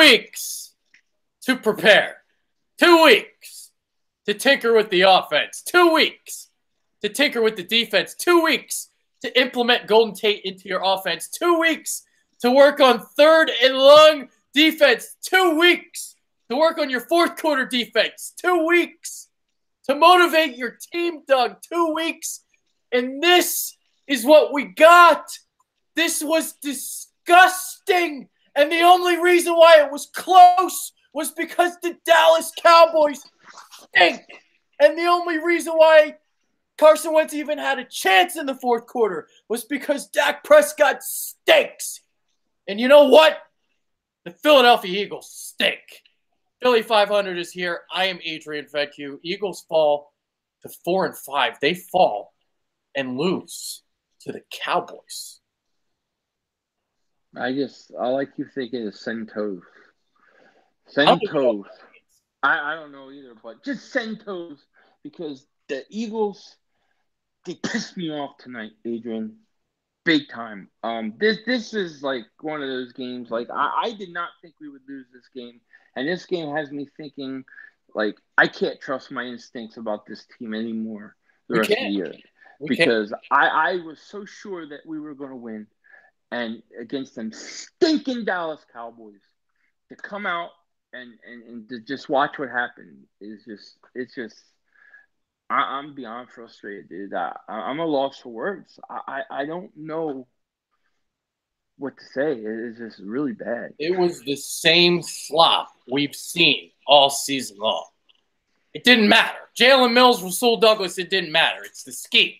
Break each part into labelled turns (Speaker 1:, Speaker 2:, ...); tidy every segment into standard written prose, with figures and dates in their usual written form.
Speaker 1: weeks to prepare. 2 weeks to tinker with the offense. 2 weeks to tinker with the defense. 2 weeks to implement Golden Tate into your offense. 2 weeks to work on third and long defense. 2 weeks to work on your fourth quarter defense. 2 weeks to motivate your team, Doug. 2 weeks. And this is what we got. This was disgusting. And the only reason why it was close was because the Dallas Cowboys stink. And the only reason why Carson Wentz even had a chance in the fourth quarter was because Dak Prescott stinks. And you know what? The Philadelphia Eagles stink. Philly 500 is here. I am Adrian Vedcu. Eagles fall to 4-5. They fall and lose to the Cowboys.
Speaker 2: All I keep thinking is Sentos. Sentos. I don't know either, but just Sentos, because the Eagles, they pissed me off tonight, Adrian. Big time. This is like one of those games. Like I did not think we would lose this game, and this game has me thinking, like, I can't trust my instincts about this team anymore the rest of the year, because I was so sure that we were going to win, and against them stinking Dallas Cowboys, to come out and to just watch what happened is just. I'm beyond frustrated, dude. I'm a loss for words. I don't know what to say. It's just really bad.
Speaker 1: It was the same slop we've seen all season long. It didn't matter. Jalen Mills, Rasul Douglas, it didn't matter. It's the scheme.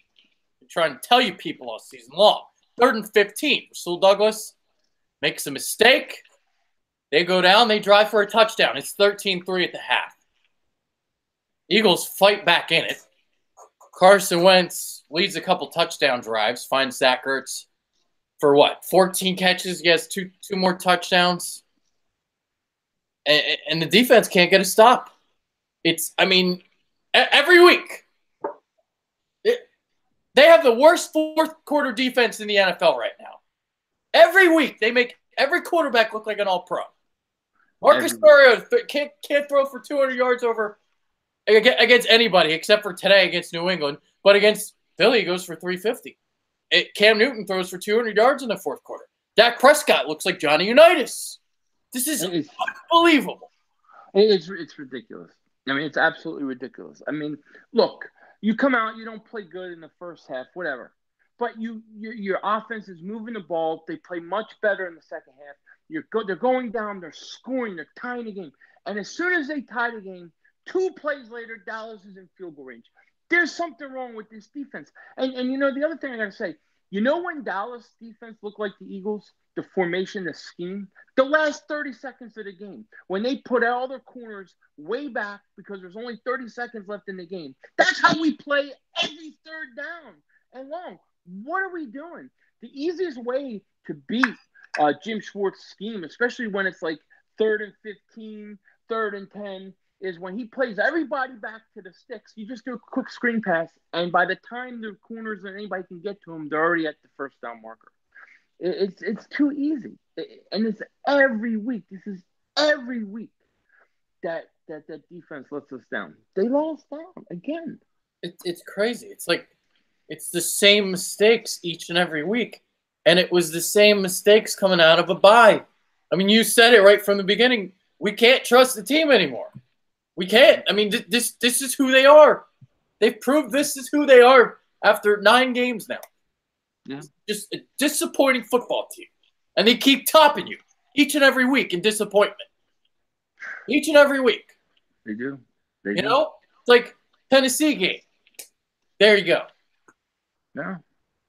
Speaker 1: I'm trying to tell you people all season long. 3rd and 15. Rasul Douglas makes a mistake. They go down. They drive for a touchdown. It's 13-3 at the half. Eagles fight back in it. Carson Wentz leads a couple touchdown drives, finds Zach Ertz for 14 catches. He has two more touchdowns. And the defense can't get a stop. Every week. They have the worst fourth quarter defense in the NFL right now. Every week, they make every quarterback look like an all-pro. Marcus Mariota can't throw for 200 yards against anybody except for today against New England. But against Philly, he goes for 350. Cam Newton throws for 200 yards in the fourth quarter. Dak Prescott looks like Johnny Unitas. This is unbelievable.
Speaker 2: It's ridiculous. I mean, it's absolutely ridiculous. I mean, look, you come out, you don't play good in the first half, whatever. But your offense is moving the ball. They play much better in the second half. They're going down. They're scoring. They're tying the game. And as soon as they tie the game, 2 plays later, Dallas is in field goal range. There's something wrong with this defense. And the other thing I got to say, when Dallas defense looked like the Eagles, the formation, the scheme, the last 30 seconds of the game, when they put all their corners way back because there's only 30 seconds left in the game, that's how we play every third down and long. What are we doing? The easiest way to beat Jim Schwartz's scheme, especially when it's like 3rd and 15, 3rd and 10, is when he plays everybody back to the sticks. You just do a quick screen pass, and by the time the corners and anybody can get to them, they're already at the first down marker. It's too easy, and it's every week. This is every week that defense lets us down. They let us down again.
Speaker 1: It's crazy. It's like it's the same mistakes each and every week, and it was the same mistakes coming out of a bye. I mean, you said it right from the beginning. We can't trust the team anymore. We can't. I mean, this is who they are. They've proved this is who they are after 9 games now.
Speaker 2: Yeah.
Speaker 1: Just a disappointing football team. And they keep topping you each and every week in disappointment. Each and every week.
Speaker 2: They do.
Speaker 1: It's like Tennessee game. There you go.
Speaker 2: No.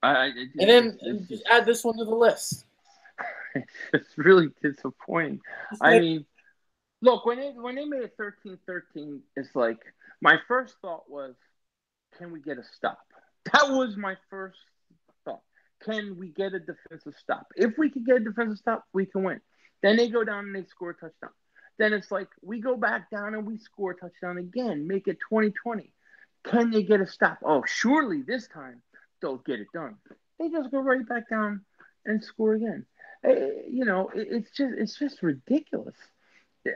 Speaker 1: And then just add this one to the list.
Speaker 2: It's really disappointing. I mean, look, when they made it 13-13, it's like my first thought was, can we get a stop? That was my first thought. Can we get a defensive stop? If we can get a defensive stop, we can win. Then they go down and they score a touchdown. Then it's like we go back down and we score a touchdown again, make it 20-20. Can they get a stop? Oh, surely this time they'll get it done. They just go right back down and score again. It's just ridiculous.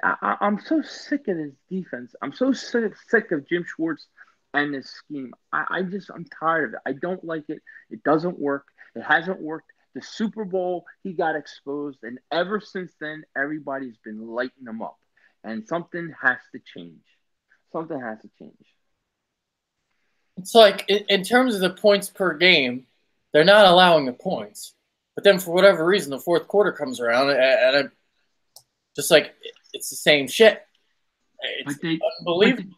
Speaker 2: I'm so sick of this defense. I'm so sick of Jim Schwartz and this scheme. I'm tired of it. I don't like it. It doesn't work. It hasn't worked. The Super Bowl, he got exposed, and ever since then, everybody's been lighting him up. And something has to change. Something has to change.
Speaker 1: It's like in terms of the points per game, they're not allowing the points. But then for whatever reason, the fourth quarter comes around, and I'm just like, it's the same shit. It's
Speaker 2: But they, but
Speaker 1: unbelievable.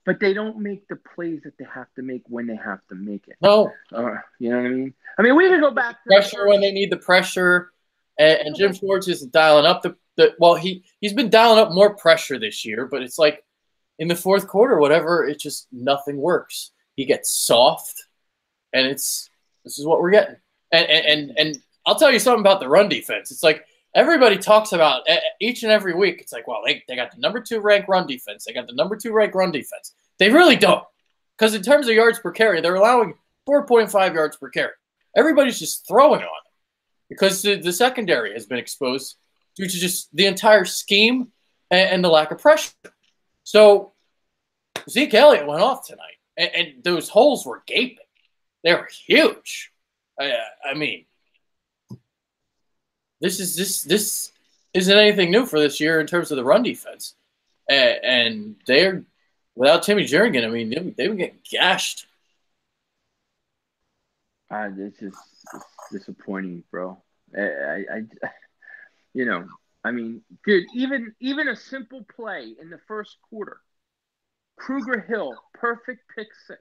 Speaker 2: but they don't make the plays that they have to make when they have to make it.
Speaker 1: No
Speaker 2: You know what I mean? I mean, we can go back to
Speaker 1: pressure when they need the pressure, and Jim Schwartz isn't dialing up the well. He's been dialing up more pressure this year, but it's like in the fourth quarter, whatever, it just nothing works. He gets soft, and this is what we're getting. And I'll tell you something about the run defense. It's like everybody talks about each and every week. It's like, well, they got the number 2 ranked run defense. They got the number 2 ranked run defense. They really don't, because in terms of yards per carry, they're allowing 4.5 yards per carry. Everybody's just throwing on it because the secondary has been exposed due to just the entire scheme and the lack of pressure. So Zeke Elliott went off tonight, and those holes were gaping. They were huge. I mean, this isn't anything new for this year in terms of the run defense, and they're without Timmy Jernigan. I mean, they would get gashed.
Speaker 2: It's just disappointing, bro. You know, I mean, dude, even a simple play in the first quarter, Kruger Hill, perfect pick 6.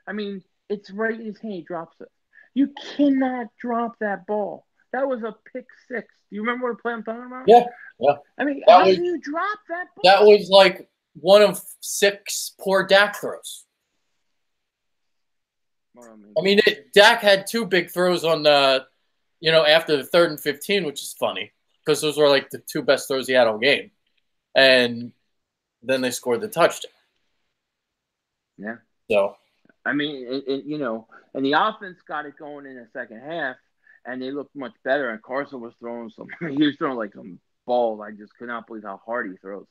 Speaker 2: I mean, it's right in his hand. He drops it. You cannot drop that ball. That was a pick 6. Do you remember what play I'm talking about?
Speaker 1: Yeah, yeah.
Speaker 2: I mean, how do you drop that ball?
Speaker 1: That was like one of 6 poor Dak throws. I mean, Dak had 2 big throws on the, after the 3rd and 15, which is funny because those were like the 2 best throws he had all game, and then they scored the touchdown.
Speaker 2: Yeah.
Speaker 1: So,
Speaker 2: I mean, and the offense got it going in the second half, and they looked much better. And Carson was throwing he was throwing like some balls. I just could not believe how hard he throws.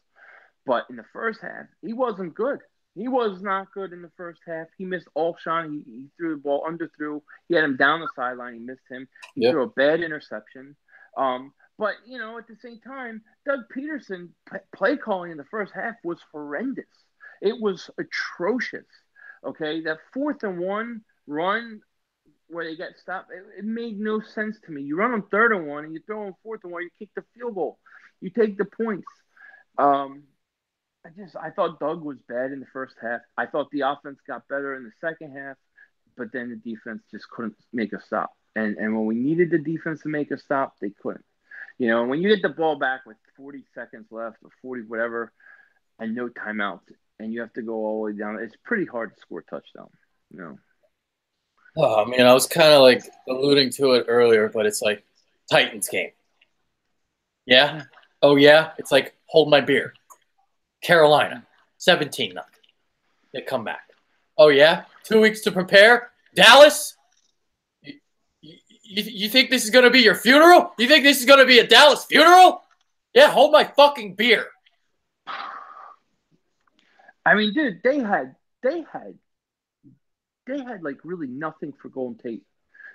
Speaker 2: But in the first half, he wasn't good. He was not good in the first half. He missed Alshon. He threw the ball, underthrew. He had him down the sideline. He missed him. He threw a bad interception. But, at the same time, Doug Peterson play calling in the first half was horrendous. It was atrocious. Okay, that 4th and 1 run where they got stopped, it made no sense to me. You run on 3rd and 1 and you throw on 4th and 1, you kick the field goal. You take the points. I thought Doug was bad in the first half. I thought the offense got better in the second half, but then the defense just couldn't make a stop. And when we needed the defense to make a stop, they couldn't. When you get the ball back with 40 seconds left or 40 whatever and no timeouts and you have to go all the way down, it's pretty hard to score a touchdown.
Speaker 1: Oh, man, I was kind of like alluding to it earlier, but it's like Titans game. Yeah? Oh, yeah? It's like hold my beer. Carolina, 17-0. They come back. Oh, yeah? 2 weeks to prepare? Dallas? You think this is going to be your funeral? You think this is going to be a Dallas funeral? Yeah, hold my fucking beer.
Speaker 2: I mean, dude, they had like really nothing for Golden Tate.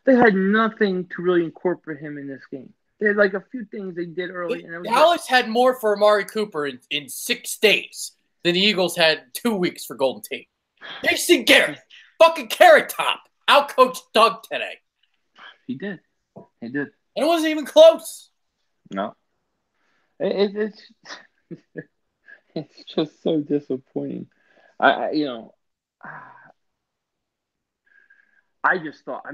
Speaker 2: They had nothing to really incorporate him in this game. They had like a few things they did early. And
Speaker 1: Dallas had more for Amari Cooper in 6 days than the Eagles had 2 weeks for Golden Tate. Jason Garrett, fucking Carrot Top, outcoached Doug today.
Speaker 2: He did. And
Speaker 1: it wasn't even close.
Speaker 2: No. It's just so disappointing. I just thought,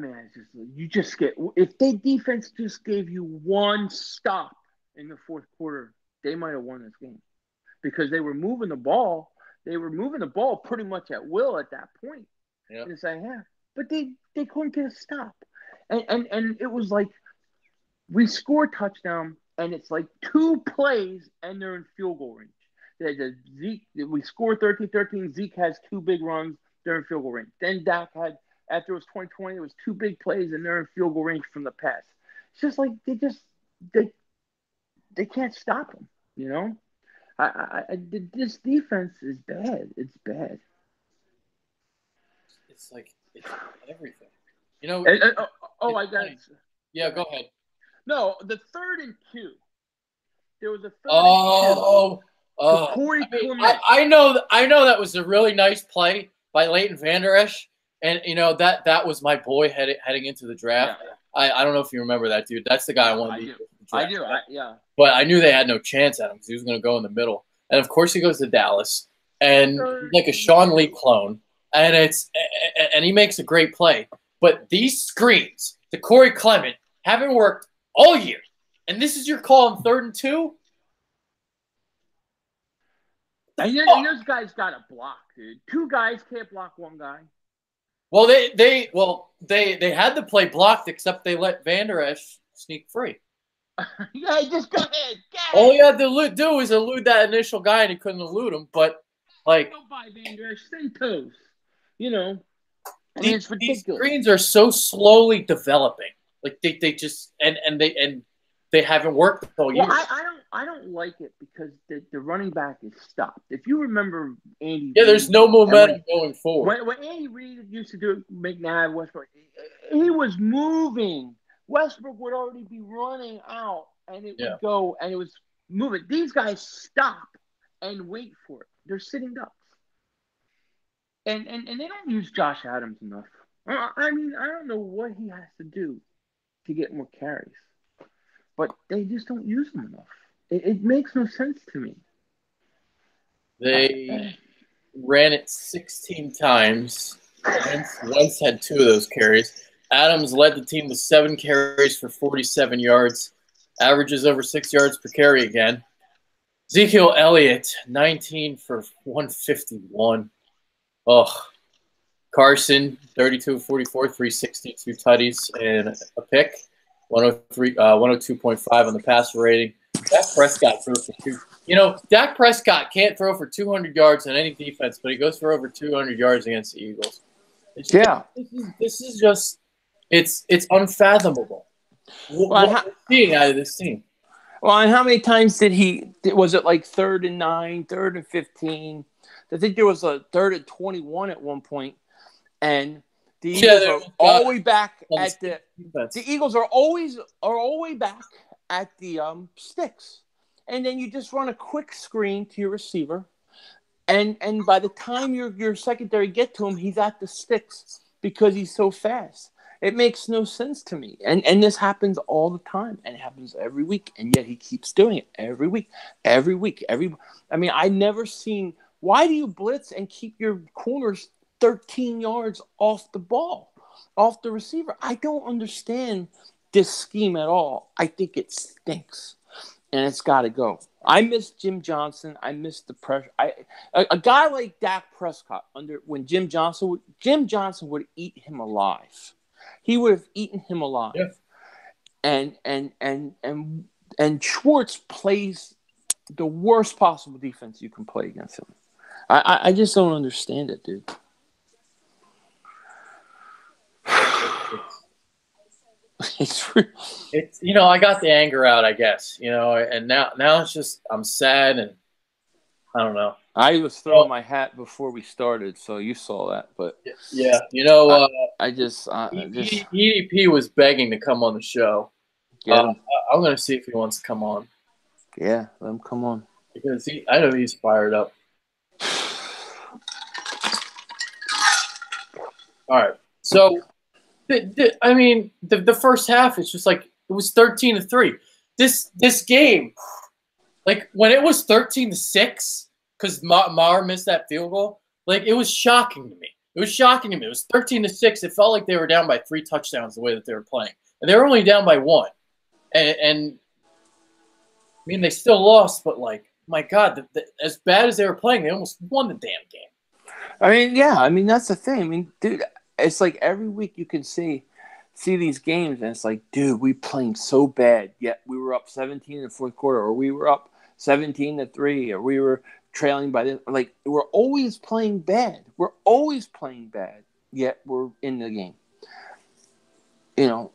Speaker 2: if their defense just gave you one stop in the fourth quarter, they might have won this game because they were moving the ball. They were moving the ball pretty much at will at that point in the second half, but they couldn't get a stop. And it was like we score a touchdown, and it's like 2 plays, and they're in field goal range. We score 13-13. Zeke has 2 big runs. They're in field goal range. Then Dak had, after it was 2020, it was 2 big plays, and they're in field goal range from the pass. It's just like they can't stop them, This defense is bad. It's bad.
Speaker 1: It's like it's everything. You know,
Speaker 2: And,
Speaker 1: it's
Speaker 2: I got it.
Speaker 1: funny. Yeah, go ahead.
Speaker 2: No, the 3rd and 2. There was a 3rd and 2
Speaker 1: Oh,
Speaker 2: to
Speaker 1: oh.
Speaker 2: Corey
Speaker 1: I mean,
Speaker 2: Clement.
Speaker 1: I know that was a really nice play by Leighton Vander Esch, and that was my boy heading into the draft.
Speaker 2: Yeah.
Speaker 1: I don't know if you remember that dude. That's the guy I wanted to
Speaker 2: do.
Speaker 1: the
Speaker 2: I
Speaker 1: draft.
Speaker 2: do. Yeah.
Speaker 1: But I knew they had no chance at him because he was going to go in the middle. And of course, he goes to Dallas, and he's like a Sean Lee clone, and he makes a great play. But these screens to Corey Clement haven't worked all year, and this is your call on 3rd and 2.
Speaker 2: And those guys got a block, dude. 2 guys can't block 1 guy.
Speaker 1: Well, they had the play blocked, except they let Vander Esch sneak free.
Speaker 2: Yeah, just go ahead.
Speaker 1: All he had to do is elude that initial guy, and he couldn't elude him. But like,
Speaker 2: go by Vander Esch, Santos. You know, I mean,
Speaker 1: these,
Speaker 2: it's
Speaker 1: these
Speaker 2: ridiculous.
Speaker 1: screens are so slowly developing. Like they just and they haven't worked all year.
Speaker 2: Well, I don't like it because the running back is stopped. If you remember Andy,
Speaker 1: Yeah, there's no momentum going forward.
Speaker 2: When Andy Reid used to do McNabb, Westbrook, he was moving. Westbrook would already be running out, and it would go, and it was moving. These guys stop and wait for it. They're sitting ducks, and they don't use Josh Adams enough. I mean, I don't know what he has to do to get more carries, but they just don't use him enough. It makes no sense to me.
Speaker 1: They ran it 16 times. Wentz had 2 of those carries. Adams led the team with 7 carries for 47 yards. Averages over 6 yards per carry again. Ezekiel Elliott, 19 for 151. Oh, Carson, 32 of 44, 362 tutties and a pick. 102.5 on the passer rating. Dak Prescott threw for 2. You know, Dak Prescott can't throw for 200 yards on any defense, but he goes for over 200 yards against the Eagles. This is just it's unfathomable. What we're seeing out of this team.
Speaker 2: Well, and how many times was it like 3rd and 9, 3rd and 15? I think there was a 3rd and 21 at one point, and the Eagles are all the way back at the Eagles are always back at the sticks, and then you just run a quick screen to your receiver, and by the time your secondary get to him, he's at the sticks because he's so fast. It makes no sense to me. And this happens all the time. And it happens every week. And yet he keeps doing it every week. I mean, I never seen – why do you blitz and keep your corners 13 yards off the ball, off the receiver? I don't understand this scheme at all. I think it stinks. And it's got to go. I miss Jim Johnson. I miss the pressure. A guy like Dak Prescott, when Jim Johnson would eat him alive. He would have eaten him alive. Yeah. And Schwartz plays the worst possible defense you can play against him. I just don't understand it, dude. It's
Speaker 1: I got the anger out, I guess, and now it's just I'm sad and I don't know.
Speaker 2: I was throwing my hat before we started, so you saw that. But
Speaker 1: yeah, EDP was begging to come on the show. I'm going to see if he wants to come on.
Speaker 2: Yeah, let him come on
Speaker 1: because I know he's fired up. All right, so the first half it's just like it was 13-3. This game, like when it was 13-6. Because Maher missed that field goal, like it was shocking to me. It was 13-6. It felt like they were down by 3 touchdowns the way that they were playing, and they were only down by 1. And I mean, they still lost, but like, my God, as bad as they were playing, they almost won the damn game.
Speaker 2: I mean, yeah, I mean that's the thing. I mean, dude, it's like every week you can see these games, and it's like, dude, we playing so bad. Yet we were up 17 in the fourth quarter, or we were up 17-3, or we were trailing by this. Like, we're always playing bad. Yet we're in the game. And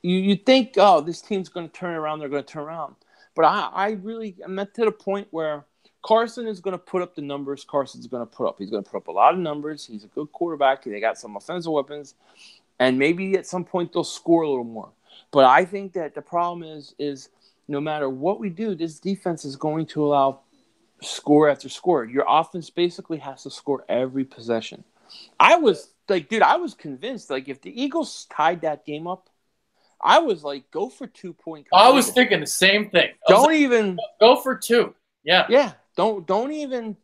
Speaker 2: you think, oh, this team's going to turn around. They're going to turn around. But I'm at to the point where Carson is going to put up the numbers Carson's going to put up. He's going to put up a lot of numbers. He's a good quarterback. They got some offensive weapons. And maybe at some point they'll score a little more. But I think that the problem is no matter what we do, this defense is going to allow score after score. Your offense basically has to score every possession. I was convinced, like, if the Eagles tied that game up, I was like, go for 2-point conversion.
Speaker 1: I was thinking the same thing.
Speaker 2: Don't even
Speaker 1: go for 2. Yeah.
Speaker 2: Yeah. Don't even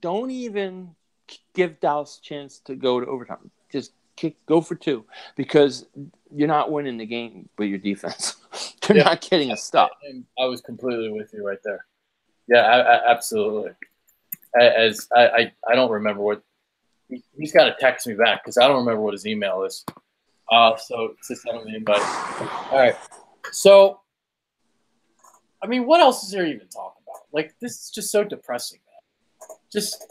Speaker 2: give Dallas a chance to go to overtime. Just go for 2 because you're not winning the game with your defense. They're not getting a stop.
Speaker 1: I was completely with you right there. Yeah, absolutely. I don't remember what he's got to text me back because I don't remember what his email is. So just send him the invite. All right. So, I mean, what else is there even to talk about? Like, this is just so depressing, man. Just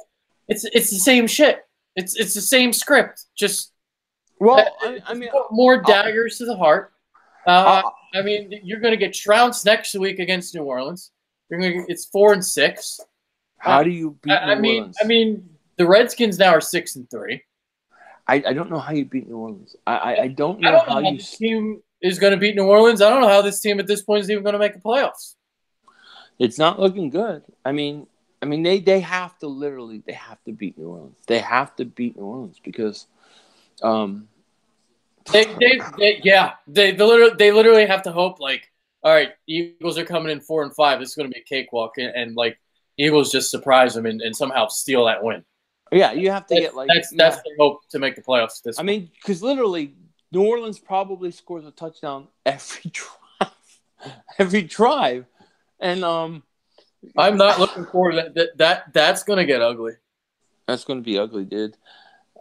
Speaker 1: it's the same shit. It's the same script. Just
Speaker 2: I mean,
Speaker 1: more daggers to the heart. I mean, you're going to get trounced next week against New Orleans. It's 4-6.
Speaker 2: How do you beat New Orleans?
Speaker 1: I mean, the Redskins now are 6-3.
Speaker 2: I don't know how you beat New Orleans. I don't know how
Speaker 1: this team is going to beat New Orleans. I don't know how this team at this point is even going to make the playoffs. It's
Speaker 2: not looking good. I mean, they have to beat New Orleans. They have to beat New Orleans because,
Speaker 1: they literally have to hope, like, all right, the Eagles are coming in 4-5. This is going to be a cakewalk, and like Eagles just surprise them and somehow steal that win.
Speaker 2: Yeah, you have to get like
Speaker 1: that's the hope to make the playoffs.
Speaker 2: I mean, because literally New Orleans probably scores a touchdown every drive, and
Speaker 1: I'm not looking forward to that. That's going to get ugly.
Speaker 2: That's going to be ugly, dude.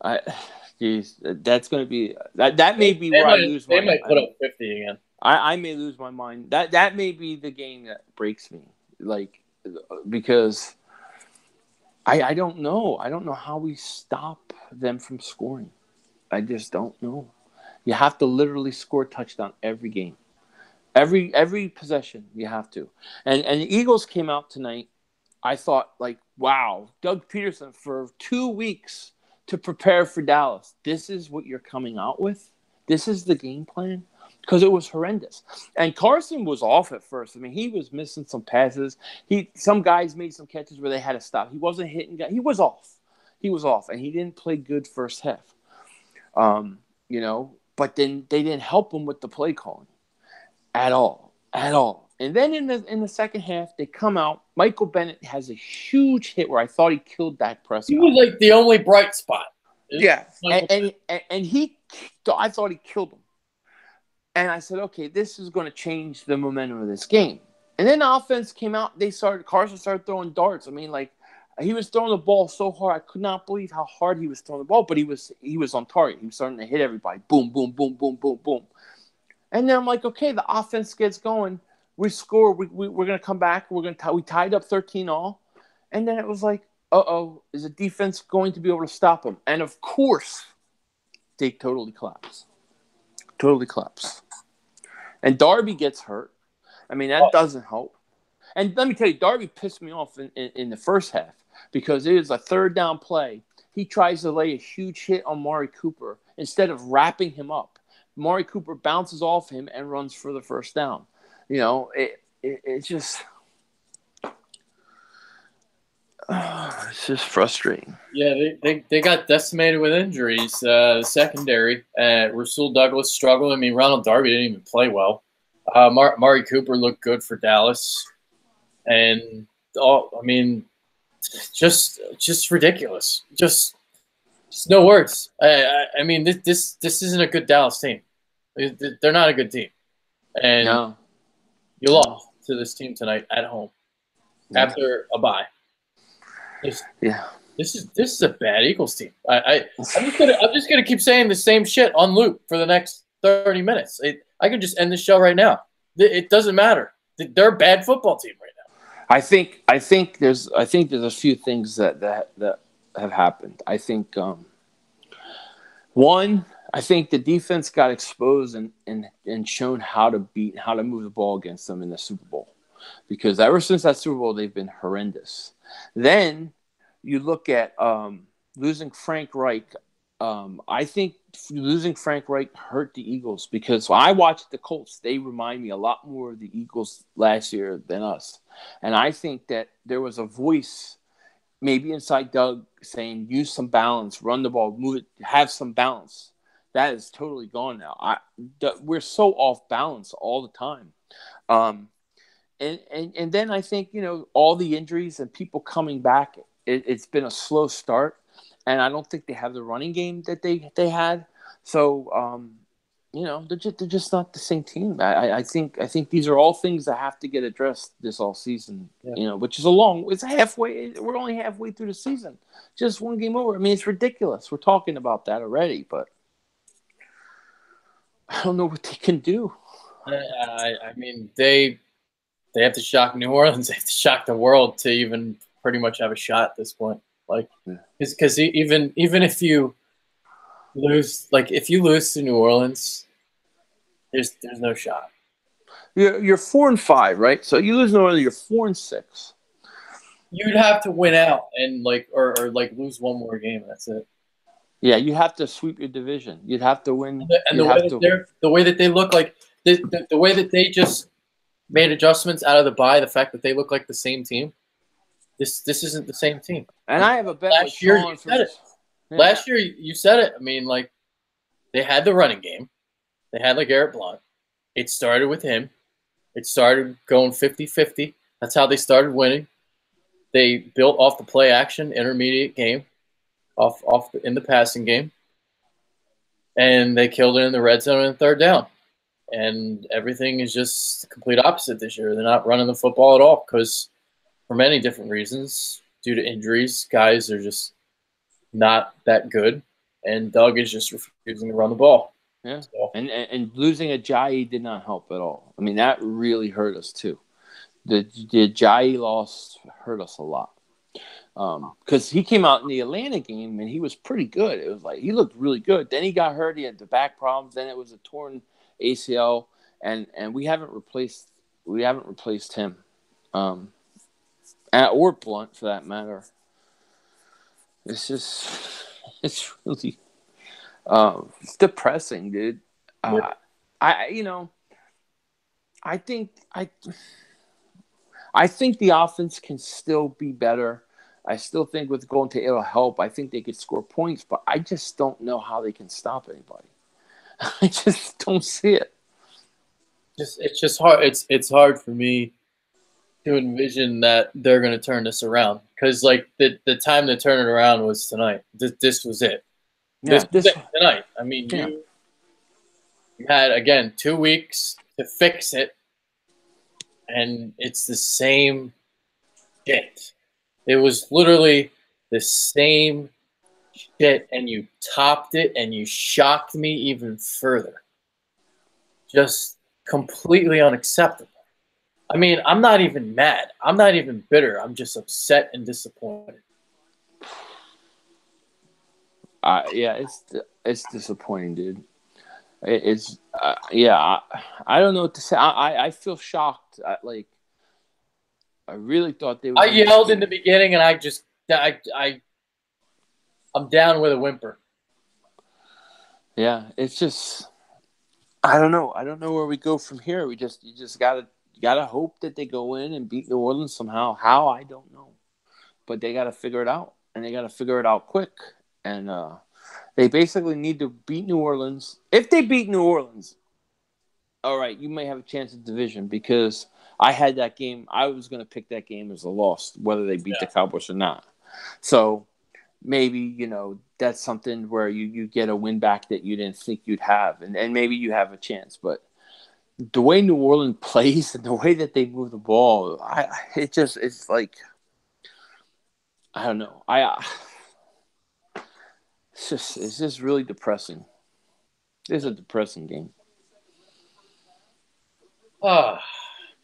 Speaker 2: That's going to be that may be where I lose my mind.
Speaker 1: They might put up 50 again.
Speaker 2: I may lose my mind. That may be the game that breaks me, like, because I don't know. I don't know how we stop them from scoring. I just don't know. You have to literally score a touchdown every game. Every possession you have to. And the Eagles came out tonight. I thought, like, wow, Doug Peterson for 2 weeks to prepare for Dallas. This is what you're coming out with? This is the game plan? Because it was horrendous. And Carson was off at first. I mean, he was missing some passes. Some guys made some catches where they had to stop. He wasn't hitting guys. He was off. And he didn't play good first half. But then they didn't help him with the play calling at all. And then in the second half, they come out. Michael Bennett has a huge hit where I thought he killed Dak Prescott.
Speaker 1: He was like the only bright spot.
Speaker 2: Yeah, and I thought he killed him. And I said, okay, this is going to change the momentum of this game. And then the offense came out. Carson started throwing darts. I mean, like, he was throwing the ball so hard. I could not believe how hard he was throwing the ball. But he was on target. He was starting to hit everybody. Boom, boom, boom, boom, boom, boom. And then I'm like, okay, the offense gets going. We score. We're going to come back. We tied up 13-all. And then it was like, uh-oh, is the defense going to be able to stop them? And, of course, they totally collapse. And Darby gets hurt. I mean, that doesn't help. And let me tell you, Darby pissed me off in the first half because it was a third down play. He tries to lay a huge hit on Mari Cooper instead of wrapping him up. Mari Cooper bounces off him and runs for the first down. It's just it's just frustrating.
Speaker 1: Yeah, they got decimated with injuries. Secondary, Rasul Douglas struggled. I mean, Ronald Darby didn't even play well. Mari Cooper looked good for Dallas, and just ridiculous. Just no words. I mean, this isn't a good Dallas team. They're not a good team, and
Speaker 2: no.
Speaker 1: You lost to this team tonight at home after a bye. This is a bad Eagles team. I'm just gonna keep saying the same shit on loop for the next 30 minutes. I could just end the show right now. It doesn't matter. They're a bad football team right now.
Speaker 2: I think there's a few things that have happened. I think one, I think the defense got exposed and shown how to move the ball against them in the Super Bowl. Because ever since that Super Bowl, they've been horrendous. Then you look at losing Frank Reich. I think losing Frank Reich hurt the Eagles because when I watched the Colts, they remind me a lot more of the Eagles last year than us. And I think that there was a voice maybe inside Doug saying, use some balance, run the ball, move it, have some balance. That is totally gone now. We're so off balance all the time. And then I think, all the injuries and people coming back, it's been a slow start. And I don't think they have the running game that they had. So, they're just not the same team. I think these are all things that have to get addressed this all season.
Speaker 1: Yeah.
Speaker 2: Which is it's halfway. We're only halfway through the season. Just one game over. I mean, it's ridiculous. We're talking about that already, but I don't know what they can do.
Speaker 1: I mean, they have to shock New Orleans. They have to shock the world to even pretty much have a shot at this point. Like, because even if you lose, like if you lose to New Orleans, there's no shot.
Speaker 2: You're 4-5, right? So you lose New Orleans, you're 4-6.
Speaker 1: You'd have to win out and or lose one more game. That's it.
Speaker 2: Yeah, you have to sweep your division. You'd have to win.
Speaker 1: And the way that they look, like the way that they just made adjustments out of the bye, the fact that they look like the same team. This isn't the same team.
Speaker 2: And I have a bet
Speaker 1: last year. You said it. Yeah. Last year you said it. I mean, like they had the running game. They had LeGarrette Blount. It started with him. It started going 50-50. That's how they started winning. They built off the play action intermediate game, in the passing game, and they killed it in the red zone and third down. And everything is just the complete opposite this year. They're not running the football at all because, for many different reasons, due to injuries, guys are just not that good, and Doug is just refusing to run the ball.
Speaker 2: Yeah, so. And losing Ajayi did not help at all. I mean, that really hurt us too. The Ajayi loss hurt us a lot because he came out in the Atlanta game and he was pretty good. It was like he looked really good. Then he got hurt. He had the back problems. Then it was a torn ACL, and we haven't replaced him, or Blunt for that matter. It's really it's depressing, dude.
Speaker 1: Yeah.
Speaker 2: I think the offense can still be better. I still think with Golden Tate it'll help. I think they could score points, but I just don't know how they can stop anybody. I just don't see it.
Speaker 1: It's just hard. It's hard for me to envision that they're going to turn this around because, like, the time to turn it around was tonight. This was it.
Speaker 2: Yeah,
Speaker 1: this was it tonight. I mean, you had again 2 weeks to fix it, and it's the same shit. It was literally the same shit, and you topped it, and you shocked me even further. Just completely unacceptable. I mean, I'm not even mad. I'm not even bitter. I'm just upset and disappointed.
Speaker 2: Yeah, it's disappointing, dude. It's I don't know what to say. I feel shocked. I really thought they would.
Speaker 1: I yelled in the beginning, and I'm down with a whimper.
Speaker 2: Yeah, it's just I don't know. I don't know where we go from here. You just gotta hope that they go in and beat New Orleans somehow. How, I don't know, but they gotta figure it out, and they gotta figure it out quick. And they basically need to beat New Orleans. If they beat New Orleans, all right, you may have a chance at division because I had that game. I was going to pick that game as a loss, whether they beat the Cowboys or not. So maybe, that's something where you get a win back that you didn't think you'd have, and maybe you have a chance. But the way New Orleans plays and the way that they move the ball, it's like, I don't know. It's just really depressing. It's a depressing game.
Speaker 1: Oh,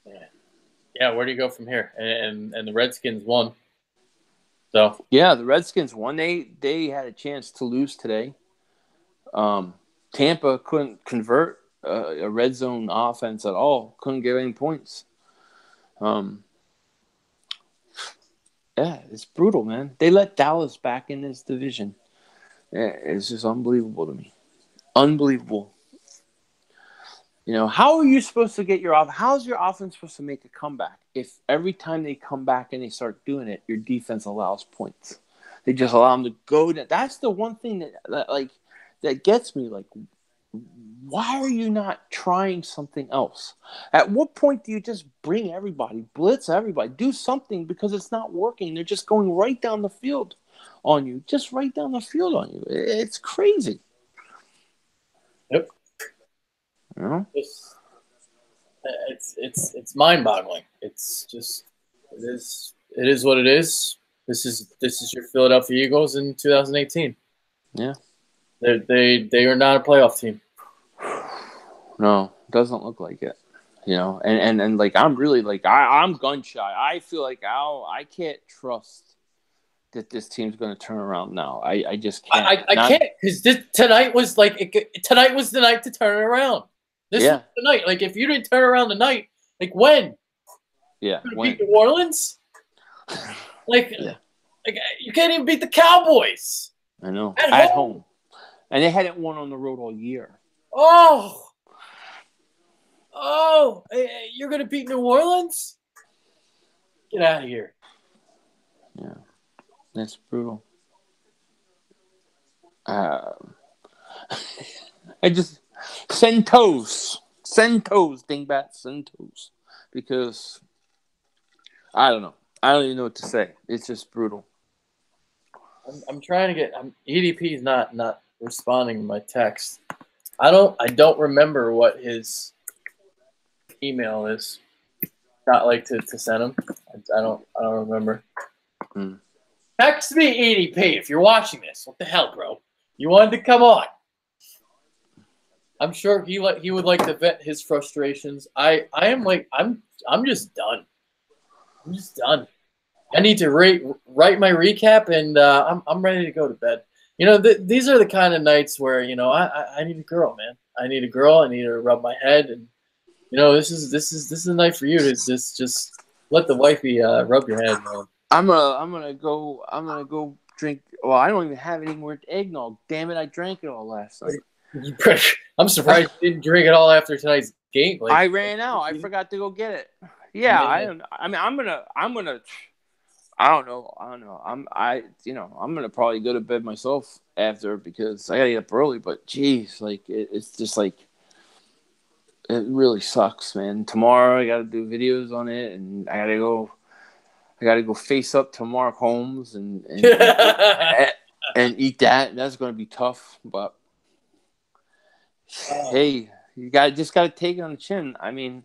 Speaker 1: man. Yeah, where do you go from here? And the Redskins won. So
Speaker 2: yeah, the Redskins won. They had a chance to lose today. Tampa couldn't convert a red zone offense at all. Couldn't get any points. Yeah, it's brutal, man. They let Dallas back in this division. Yeah, it's just unbelievable to me. Unbelievable. How are you supposed to get your off? How's your offense supposed to make a comeback if every time they come back and they start doing it, your defense allows points? They just allow them to go down. That's the one thing that gets me. Like, why are you not trying something else? At what point do you just bring everybody, blitz everybody, do something because it's not working? They're just going right down the field on you, just right down the field on you. It's crazy.
Speaker 1: Yep. It's mind-boggling. It's just it is what it is. This is your Philadelphia Eagles in 2018.
Speaker 2: Yeah.
Speaker 1: They are not a playoff team.
Speaker 2: No, doesn't look like it. And like I'm really like I'm gun shy. I feel like I can't trust that this team's going to turn around now. I just can't.
Speaker 1: I can't because tonight was the night to turn it around. This was the night. Like if you didn't turn around tonight, like when?
Speaker 2: Yeah,
Speaker 1: beat New Orleans. Like you can't even beat the Cowboys.
Speaker 2: I know at home, and they hadn't won on the road all year.
Speaker 1: Oh, you're gonna beat New Orleans? Get out of here.
Speaker 2: Yeah, that's brutal. I just send toes, dingbat, send toes, because I don't know. I don't even know what to say. It's just brutal.
Speaker 1: I'm trying to get. EDP is not responding to my text. I don't remember what his email is. Not like to send him. I don't remember. Text me EDP if you're watching this. What the hell, bro? You wanted to come on. I'm sure he would like to vent his frustrations. I'm just done. I'm just done. I need to write my recap, and I'm ready to go to bed. These are the kind of nights where I need a girl, man. I need a girl. I need her to rub my head, and this is a night for you to just let the wifey rub your head, man.
Speaker 2: I'm gonna go drink. Well, I don't even have any more eggnog. Damn it! I drank it all last night.
Speaker 1: I'm surprised you didn't drink it all after tonight's game. Like,
Speaker 2: I ran out. I forgot to go get it. Yeah, man. I'm gonna. I don't know. I'm gonna probably go to bed myself after because I gotta get up early. But geez, like it's just like it really sucks, man. Tomorrow I gotta do videos on it, and I gotta go face up to Mark Holmes and and eat that. And that's gonna be tough, but hey, you just gotta take it on the chin. I mean.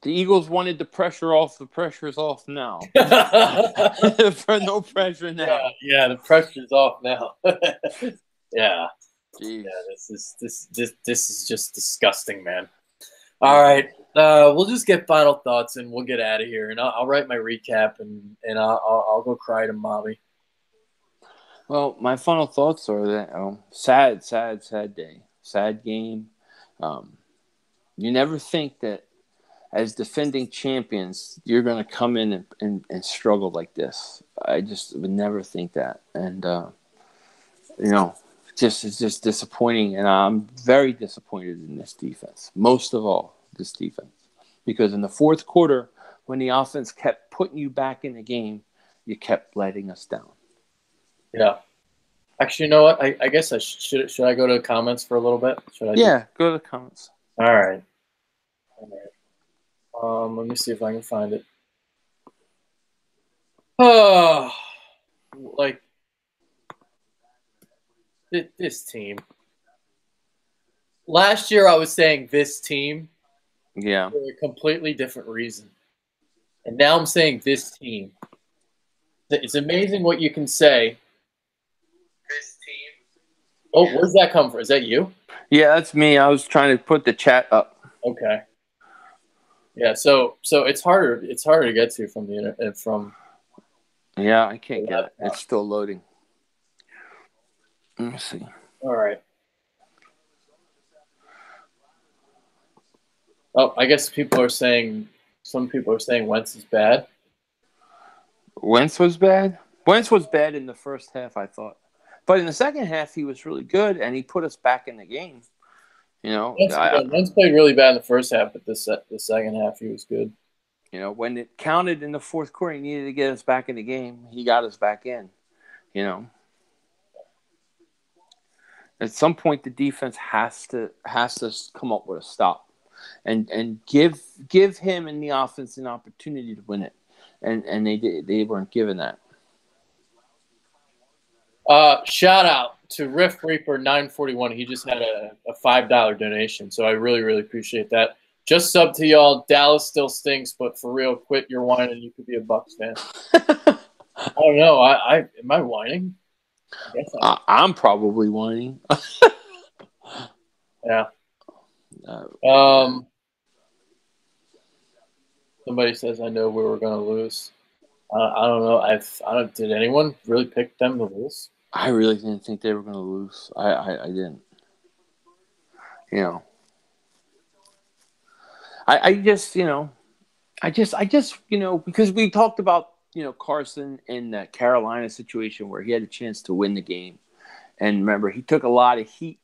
Speaker 2: The Eagles wanted the pressure off. The pressure's off now. For no pressure now.
Speaker 1: Yeah, the pressure's off now. Yeah.
Speaker 2: Jeez.
Speaker 1: Yeah, this is just disgusting, man. All right, we'll just get final thoughts and we'll get out of here. And I'll write my recap and I'll go cry to mommy.
Speaker 2: Well, my final thoughts are that sad day, sad game. You never think that. As defending champions, you're going to come in and struggle like this. I just would never think that. And, it's just disappointing. And I'm very disappointed in this defense. Most of all, this defense. Because in the fourth quarter, when the offense kept putting you back in the game, you kept letting us down.
Speaker 1: Yeah. Actually, you know what? I guess should I go to the comments for a little bit?
Speaker 2: Go to the comments.
Speaker 1: All right. Let me see if I can find it. Oh, like this team. Last year, I was saying this team.
Speaker 2: Yeah.
Speaker 1: For a completely different reason, and now I'm saying this team. It's amazing what you can say. This team. Oh, where's that come from? Is that you?
Speaker 2: Yeah, that's me. I was trying to put the chat up.
Speaker 1: Okay. Yeah, so it's harder to get to from the internet from.
Speaker 2: Yeah, I can't get it. It's still loading. Let me see.
Speaker 1: All right. Oh, I guess some people are saying Wentz is bad.
Speaker 2: Wentz was bad. Wentz was bad in the first half, I thought, but in the second half he was really good, and he put us back in the game.
Speaker 1: Wentz played really bad in the first half, but the second half he was good.
Speaker 2: When it counted in the fourth quarter, he needed to get us back in the game. He got us back in. At some point, the defense has to come up with a stop, and give him and the offense an opportunity to win it, and they weren't given that.
Speaker 1: Shout out to Riff Reaper 941. He just had a $5 donation, so I really, really appreciate that. Just sub to y'all. Dallas still stinks, but for real, quit your whining. You could be a Bucs fan. I don't know. Am I whining? I guess
Speaker 2: I'm probably whining.
Speaker 1: Yeah. Somebody says I know we were going to lose. I don't know. Did anyone really pick them to lose?
Speaker 2: I really didn't think they were going to lose. I didn't. I just because we talked about Carson in that Carolina situation where he had a chance to win the game, and remember he took a lot of heat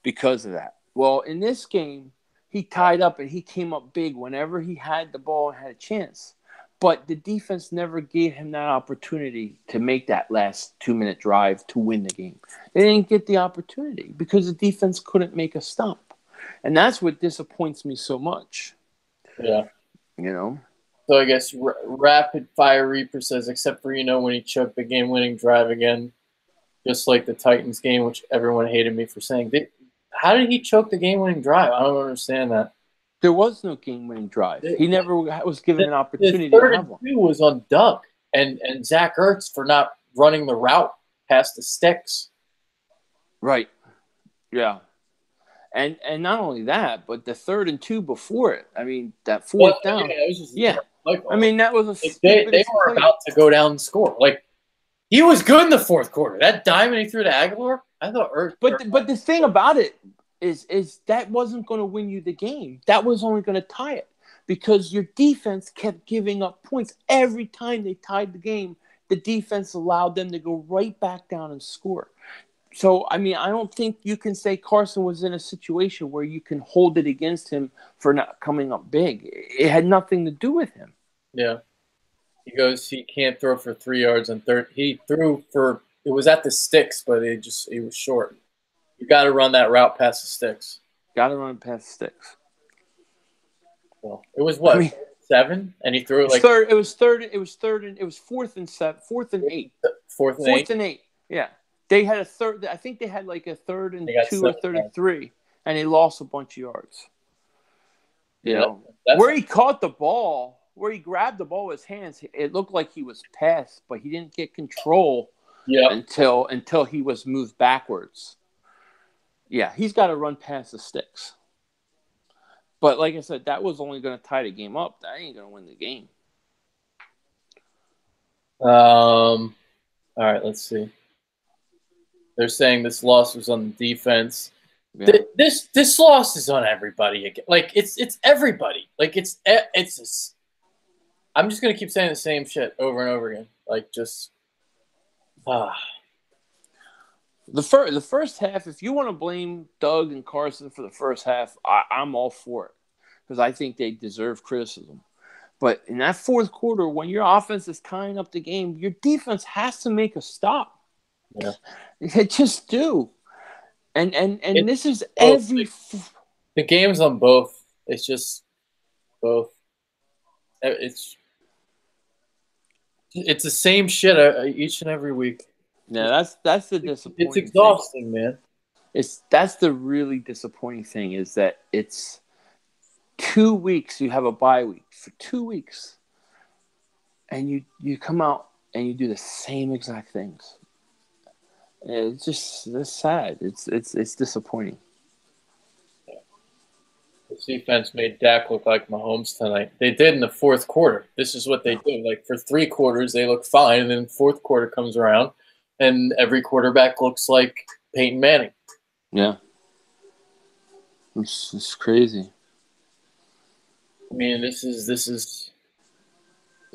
Speaker 2: because of that. Well, in this game, he tied up and he came up big whenever he had the ball and had a chance. But the defense never gave him that opportunity to make that last 2-minute drive to win the game. They didn't get the opportunity because the defense couldn't make a stop. And that's what disappoints me so much.
Speaker 1: Yeah.
Speaker 2: So
Speaker 1: I guess Rapid Fire Reaper says, except for, when he choked the game-winning drive again, just like the Titans game, which everyone hated me for saying. How did he choke the game-winning drive? I don't understand that.
Speaker 2: There was no game-winning drive. He never was given an opportunity.
Speaker 1: The third and 2 was on Doug and Zach Ertz for not running the route past the sticks.
Speaker 2: Right. Yeah. And not only that, but the 3rd and 2 before it. I mean, that fourth down. Yeah. I mean, that was a
Speaker 1: they were about to go down and score. Like, he was good in the fourth quarter. That diamond he threw to Aguilar, I thought Ertz.
Speaker 2: But the thing about it is that wasn't going to win you the game. That was only going to tie it because your defense kept giving up points. Every time they tied the game, the defense allowed them to go right back down and score. So, I mean, I don't think you can say Carson was in a situation where you can hold it against him for not coming up big. It had nothing to do with him.
Speaker 1: Yeah. He goes, he can't throw for 3 yards on third. He threw for, it was at the sticks, but he was short. You got to run that route past the sticks.
Speaker 2: Got to run past the sticks.
Speaker 1: Well, it was what? 7, and he threw it like
Speaker 2: third. It was 4th and 7, 4th and 8.
Speaker 1: 4th and 8.
Speaker 2: Yeah, they had a third. I think they had like a 3rd and 2 or 3rd and 3, and they lost a bunch of yards. Where he caught the ball, where he grabbed the ball with his hands, it looked like he was passed, but he didn't get control until he was moved backwards. Yeah, he's got to run past the sticks. But like I said, that was only going to tie the game up. That ain't going to win the game.
Speaker 1: All right, let's see. They're saying this loss was on the defense. Yeah. This loss is on everybody again. Like it's everybody. Like it's just. I'm just gonna keep saying the same shit over and over again. Like just.
Speaker 2: The first half, if you want to blame Doug and Carson for the first half, I'm all for it because I think they deserve criticism. But in that fourth quarter, when your offense is tying up the game, your defense has to make a stop.
Speaker 1: Yeah,
Speaker 2: they just do. And this is every.
Speaker 1: The game's on both. It's just both. It's the same shit each and every week.
Speaker 2: Yeah, that's the disappointing.
Speaker 1: It's exhausting, man.
Speaker 2: That's the really disappointing thing is that it's 2 weeks. You have a bye week for 2 weeks, and you come out and you do the same exact things. It's sad. It's disappointing.
Speaker 1: This defense made Dak look like Mahomes tonight. They did in the fourth quarter. This is what they do. Like for 3 quarters, they look fine, and then the fourth quarter comes around, and every quarterback looks like Peyton Manning.
Speaker 2: Yeah, it's crazy.
Speaker 1: I mean, this is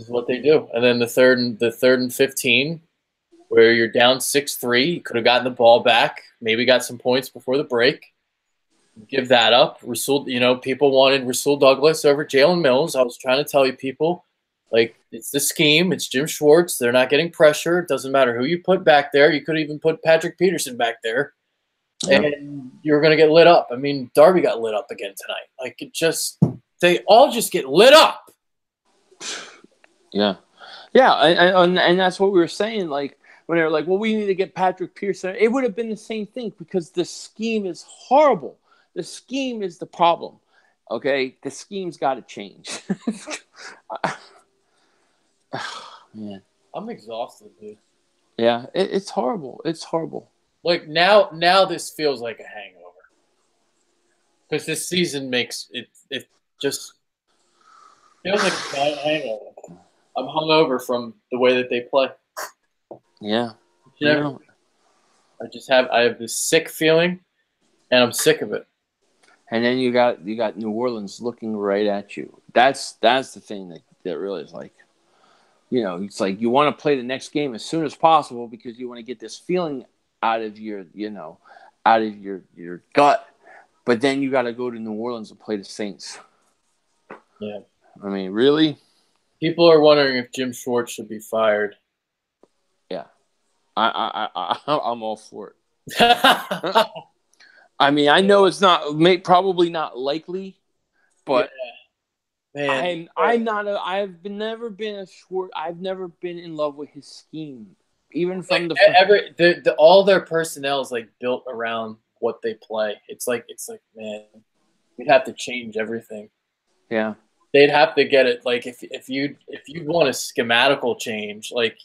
Speaker 1: what they do. And then the third and 15, where you're down 6-3, you could have gotten the ball back, maybe got some points before the break. Give that up. Rasul, people wanted Rasul Douglas over Jalen Mills. I was trying to tell you people, like, it's the scheme. It's Jim Schwartz. They're not getting pressure. It doesn't matter who you put back there. You could even put Patrick Peterson back there, and you're going to get lit up. I mean, Darby got lit up again tonight. Like, they all just get lit up.
Speaker 2: Yeah. Yeah, and that's what we were saying, like, when they were like, well, we need to get Patrick Pearson. It would have been the same thing because the scheme is horrible. The scheme is the problem, okay? The scheme's got to change. Man.
Speaker 1: I'm exhausted, dude.
Speaker 2: Yeah, it's horrible. It's horrible.
Speaker 1: Like, now this feels like a hangover. Because this season makes it just feels like a giant hangover. I'm hungover from the way that they play.
Speaker 2: Yeah.
Speaker 1: I have this sick feeling, and I'm sick of it.
Speaker 2: And then you got New Orleans looking right at you. That's the thing that really is like, it's like you want to play the next game as soon as possible because you want to get this feeling out of your gut. But then you got to go to New Orleans and play the Saints.
Speaker 1: Yeah.
Speaker 2: I mean, really?
Speaker 1: People are wondering if Jim Schwartz should be fired.
Speaker 2: Yeah. I'm all for it. I mean, I know it's probably not likely, but
Speaker 1: Man,
Speaker 2: I've never been in love with his scheme, even from
Speaker 1: all their personnel is like built around what they play. It's like man, we'd have to change everything.
Speaker 2: Yeah,
Speaker 1: they'd have to get it. Like if you want a schematical change, like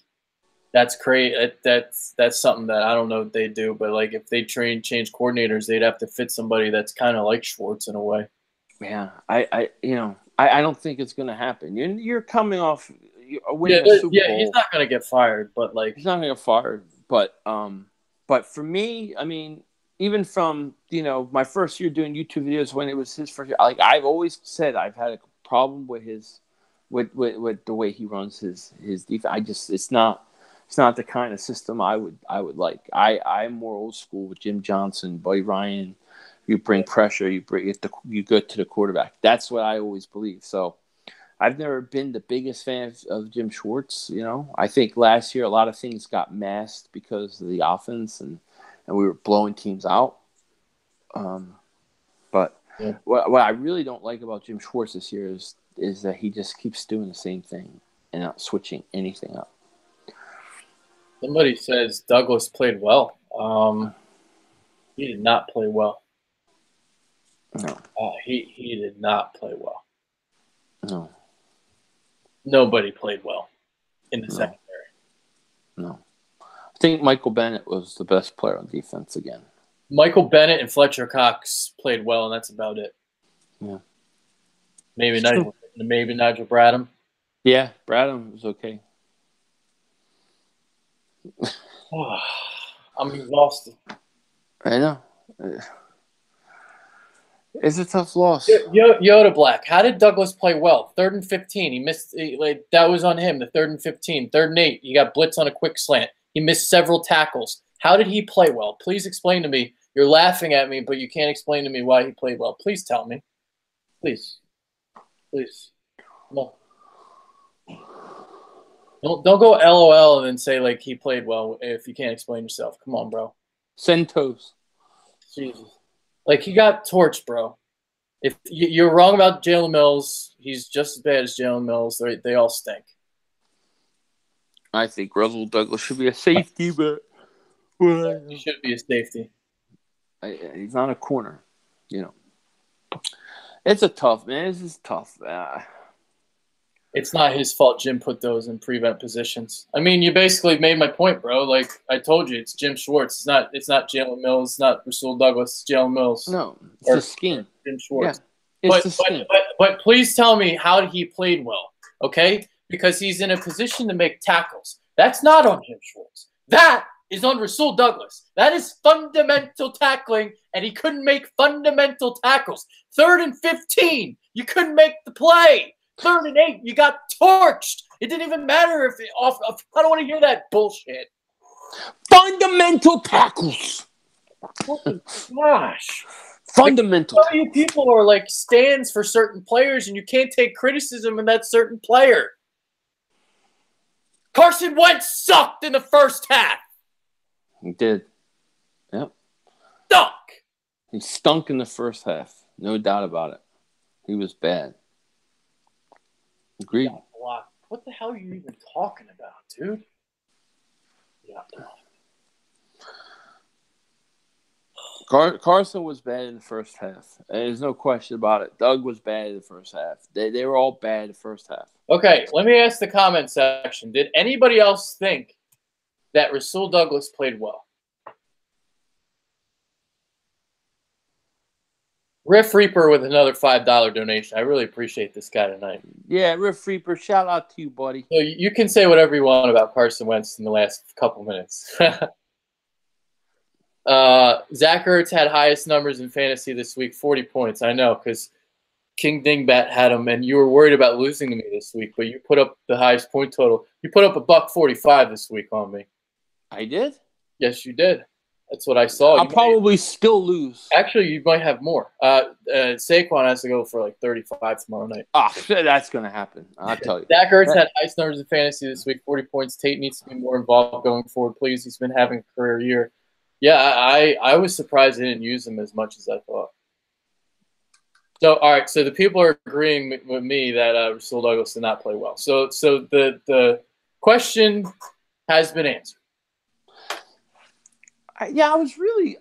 Speaker 1: that's crazy. That's something that I don't know what they do, but like if they change coordinators, they'd have to fit somebody that's kind of like Schwartz in a way.
Speaker 2: Yeah, I don't think it's going to happen. You're coming off winning a Super Bowl.
Speaker 1: Yeah, he's not going to get fired, but like
Speaker 2: he's not going to get fired. But for me, I mean, even from my first year doing YouTube videos when it was his first year, like I've always said, I've had a problem with with the way he runs his defense. It's not the kind of system I would like. I'm more old school with Jim Johnson, Buddy Ryan. You bring pressure. You go to the quarterback. That's what I always believe. So I've never been the biggest fan of Jim Schwartz. I think last year a lot of things got masked because of the offense and we were blowing teams out. But what I really don't like about Jim Schwartz this year is that he just keeps doing the same thing and not switching anything up.
Speaker 1: Somebody says Douglas played well. He did not play well.
Speaker 2: No.
Speaker 1: He did not play well.
Speaker 2: No.
Speaker 1: Nobody played well in the secondary.
Speaker 2: No. I think Michael Bennett was the best player on defense again.
Speaker 1: Michael Bennett and Fletcher Cox played well, and that's about it.
Speaker 2: Yeah.
Speaker 1: Maybe Nigel Bradham.
Speaker 2: Yeah, Bradham was okay.
Speaker 1: I'm exhausted.
Speaker 2: I know. It's a tough loss.
Speaker 1: Yoda Black. How did Douglas play well? 3rd and 15. He missed. That was on him. The 3rd and 15. 3rd and 8. He got blitz on a quick slant. He missed several tackles. How did he play well? Please explain to me. You're laughing at me, but you can't explain to me why he played well. Please tell me. Please. Come on. Don't go LOL and then say like he played well if you can't explain yourself. Come on, bro.
Speaker 2: Centos.
Speaker 1: Jesus. Like, he got torched, bro. If you're wrong about Jalen Mills, he's just as bad as Jalen Mills. They all stink.
Speaker 2: I think Russell Douglas should be a safety, but
Speaker 1: he should be a safety.
Speaker 2: He's not a corner, It's a tough, man. This is tough.
Speaker 1: It's not his fault Jim put those in prevent positions. I mean, you basically made my point, bro. Like I told you, it's Jim Schwartz. It's not Jalen Mills. It's not Rasul Douglas. It's Jalen Mills.
Speaker 2: No, it's the scheme.
Speaker 1: Jim Schwartz.
Speaker 2: Yeah, it's the scheme.
Speaker 1: But please tell me how he played well, okay? Because he's in a position to make tackles. That's not on Jim Schwartz. That is on Rasul Douglas. That is fundamental tackling, and he couldn't make fundamental tackles. 3rd and 15. You couldn't make the play. 3rd and 8, you got torched. It didn't even matter if it off. I don't want to hear that bullshit.
Speaker 2: Fundamental tackles.
Speaker 1: Oh my gosh.
Speaker 2: Fundamental.
Speaker 1: Like, you people are like stands for certain players, and you can't take criticism in that certain player. Carson Wentz sucked in the first half.
Speaker 2: He did. Yep.
Speaker 1: Stunk.
Speaker 2: He stunk in the first half. No doubt about it. He was bad. Agreed.
Speaker 1: What the hell are you even talking about, dude? Yeah.
Speaker 2: Carson was bad in the first half. There's no question about it. Doug was bad in the first half. They were all bad in the first half.
Speaker 1: Okay, let me ask the comment section. Did anybody else think that Rasul Douglas played well? Riff Reaper with another $5 donation. I really appreciate this guy tonight.
Speaker 2: Yeah, Riff Reaper, shout out to you, buddy.
Speaker 1: So you can say whatever you want about Carson Wentz in the last couple minutes. Zach Ertz had highest numbers in fantasy this week, 40 points. I know, because King Dingbat had him, and you were worried about losing to me this week, but you put up the highest point total. You put up $145 this week on me.
Speaker 2: I did?
Speaker 1: Yes, you did. That's what I saw.
Speaker 2: I'll probably still lose.
Speaker 1: Actually, you might have more. Saquon has to go for like 35 tomorrow night.
Speaker 2: That's going to happen. I'll tell you.
Speaker 1: Zach Ertz had highest numbers in fantasy this week, 40 points. Tate needs to be more involved going forward, please. He's been having a career year. Yeah, I was surprised they didn't use him as much as I thought. So, all right. So the people are agreeing with me that Rasul Douglas did not play well. So the question has been answered.
Speaker 2: The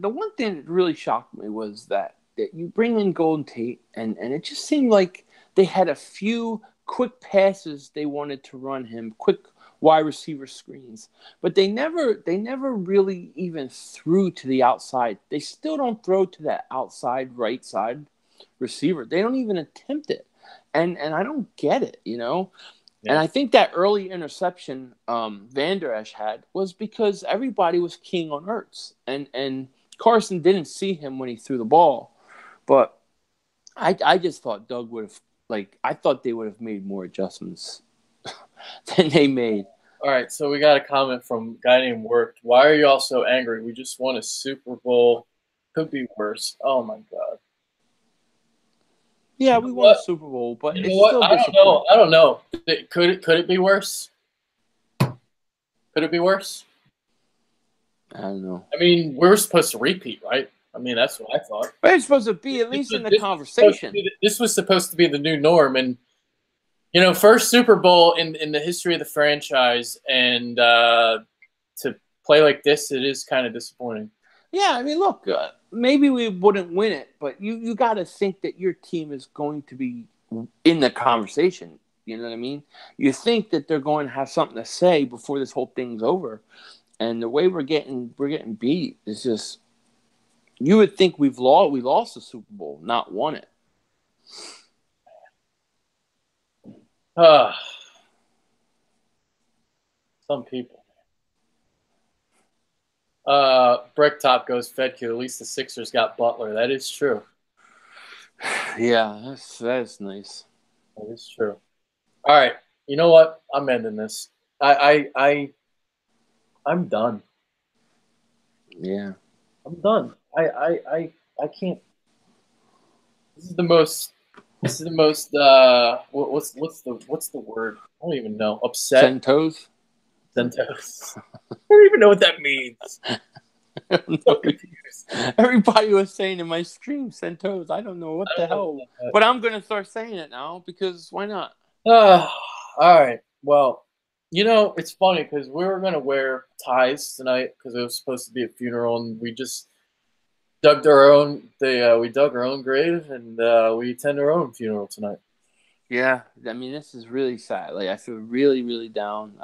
Speaker 2: one thing that really shocked me was that you bring in Golden Tate, and it just seemed like they had a few quick passes they wanted to run him, quick wide receiver screens, but they never really even threw to the outside. They still don't throw to that outside right side receiver. They don't even attempt it, and I don't get it, you know. Yeah. And I think that early interception Van Der Esch had was because everybody was keying on Ertz, and Carson didn't see him when he threw the ball. But I just thought Doug would have, I thought they would have made more adjustments than they made.
Speaker 1: All right, so we got a comment from a guy named Worked. Why are you all so angry? We just won a Super Bowl. Could be worse. Oh, my God.
Speaker 2: Yeah, we won a Super Bowl, but it's still
Speaker 1: disappointing. I don't know. Could it be worse? Could it be worse?
Speaker 2: I don't know.
Speaker 1: I mean, we were supposed to repeat, right? I mean, that's what I thought.
Speaker 2: But it's supposed to be at least in the conversation.
Speaker 1: This was supposed to be the new norm, and first Super Bowl in the history of the franchise, and to play like this, it is kind of disappointing.
Speaker 2: Yeah, I mean, look, maybe we wouldn't win it, but you got to think that your team is going to be in the conversation. You know what I mean? You think that they're going to have something to say before this whole thing's over, and the way we're getting beat is just. You would think we lost the Super Bowl, not won it.
Speaker 1: Some people. Bricktop goes Fedke. At least the Sixers got Butler. That is true.
Speaker 2: Yeah, that is nice.
Speaker 1: That is true. All right, you know what? I'm ending this. I'm done.
Speaker 2: Yeah,
Speaker 1: I'm done. I can't. This is the most. What's the word? I don't even know. Upset.
Speaker 2: Sentos.
Speaker 1: I don't even know what that means.
Speaker 2: I'm so confused. Everybody was saying in my stream, Sentos. I don't know what the hell. But I'm going to start saying it now because why not?
Speaker 1: All right. Well, it's funny because we were going to wear ties tonight because it was supposed to be a funeral, and we just dug our own grave, and we attend our own funeral tonight.
Speaker 2: Yeah, I mean, this is really sad. I feel really, really down.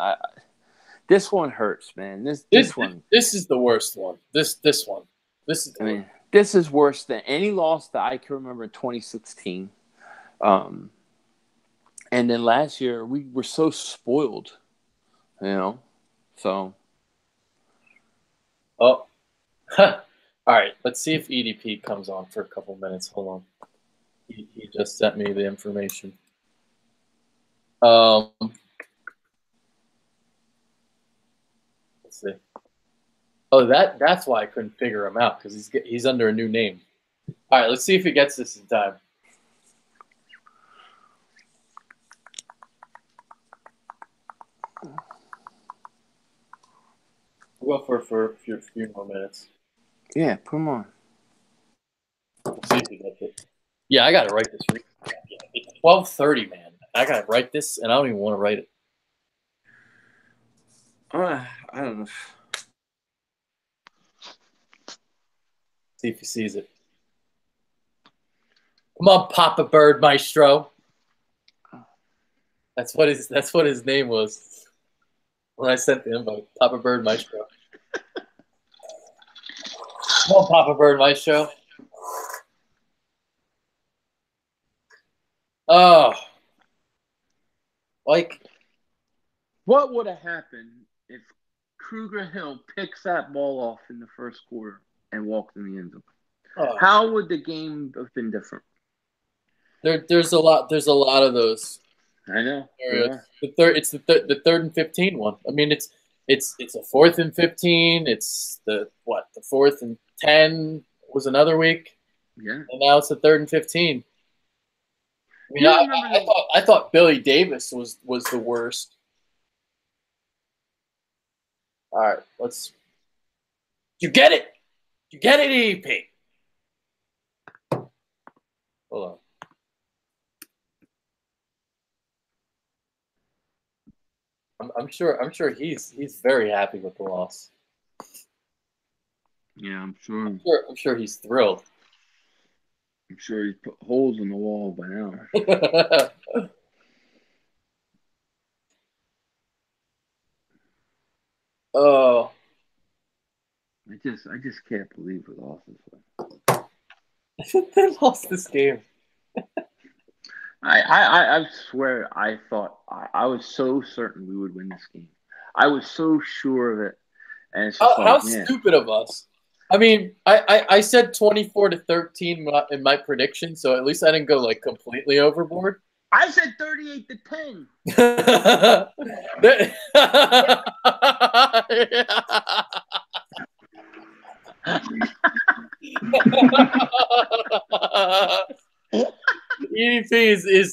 Speaker 2: This one hurts, man. This one.
Speaker 1: This is the worst one. This one. This is.
Speaker 2: This is worse than any loss that I can remember in 2016. And then last year we were so spoiled, So.
Speaker 1: Oh. All right. Let's see if EDP comes on for a couple minutes. Hold on. He just sent me the information. Let's see. Oh, that's why I couldn't figure him out because he's under a new name. All right, let's see if he gets this in time. We'll go for a few more minutes.
Speaker 2: Yeah, put him on.
Speaker 1: Let's see if he gets it. Yeah, I gotta write this. It's 12:30, man. I gotta write this, and I don't even want to write it.
Speaker 2: I don't know.
Speaker 1: See if he sees it. Come on, Papa Bird Maestro. That's what his name was when I sent the invite. Papa Bird Maestro. Come on, Papa Bird Maestro. Oh, like
Speaker 2: What would have happened if Kruger Hill picks that ball off in the first quarter and walks in the end zone? How would the game have been different?
Speaker 1: There's a lot of those.
Speaker 2: I know.
Speaker 1: Yeah. It's the 3rd and 15 one. I mean, it's a 4th and 15. It's the 4th and 10 was another week.
Speaker 2: Yeah.
Speaker 1: And now it's the 3rd and 15. I mean, I thought Billy Davis was the worst. All right, let's. You get it. You get it, EP. Hold on. I'm sure he's very happy with the loss.
Speaker 2: Yeah, I'm sure.
Speaker 1: I'm sure he's thrilled.
Speaker 2: I'm sure he's put holes in the wall by now.
Speaker 1: Oh.
Speaker 2: I just can't believe we lost this one.
Speaker 1: They lost this game.
Speaker 2: I swear I thought I was so certain we would win this game. I was so sure of it. And it's just
Speaker 1: how stupid of us. I mean, I said 24-13 in my prediction, so at least I didn't go like completely overboard.
Speaker 2: I said 38-10.
Speaker 1: EDP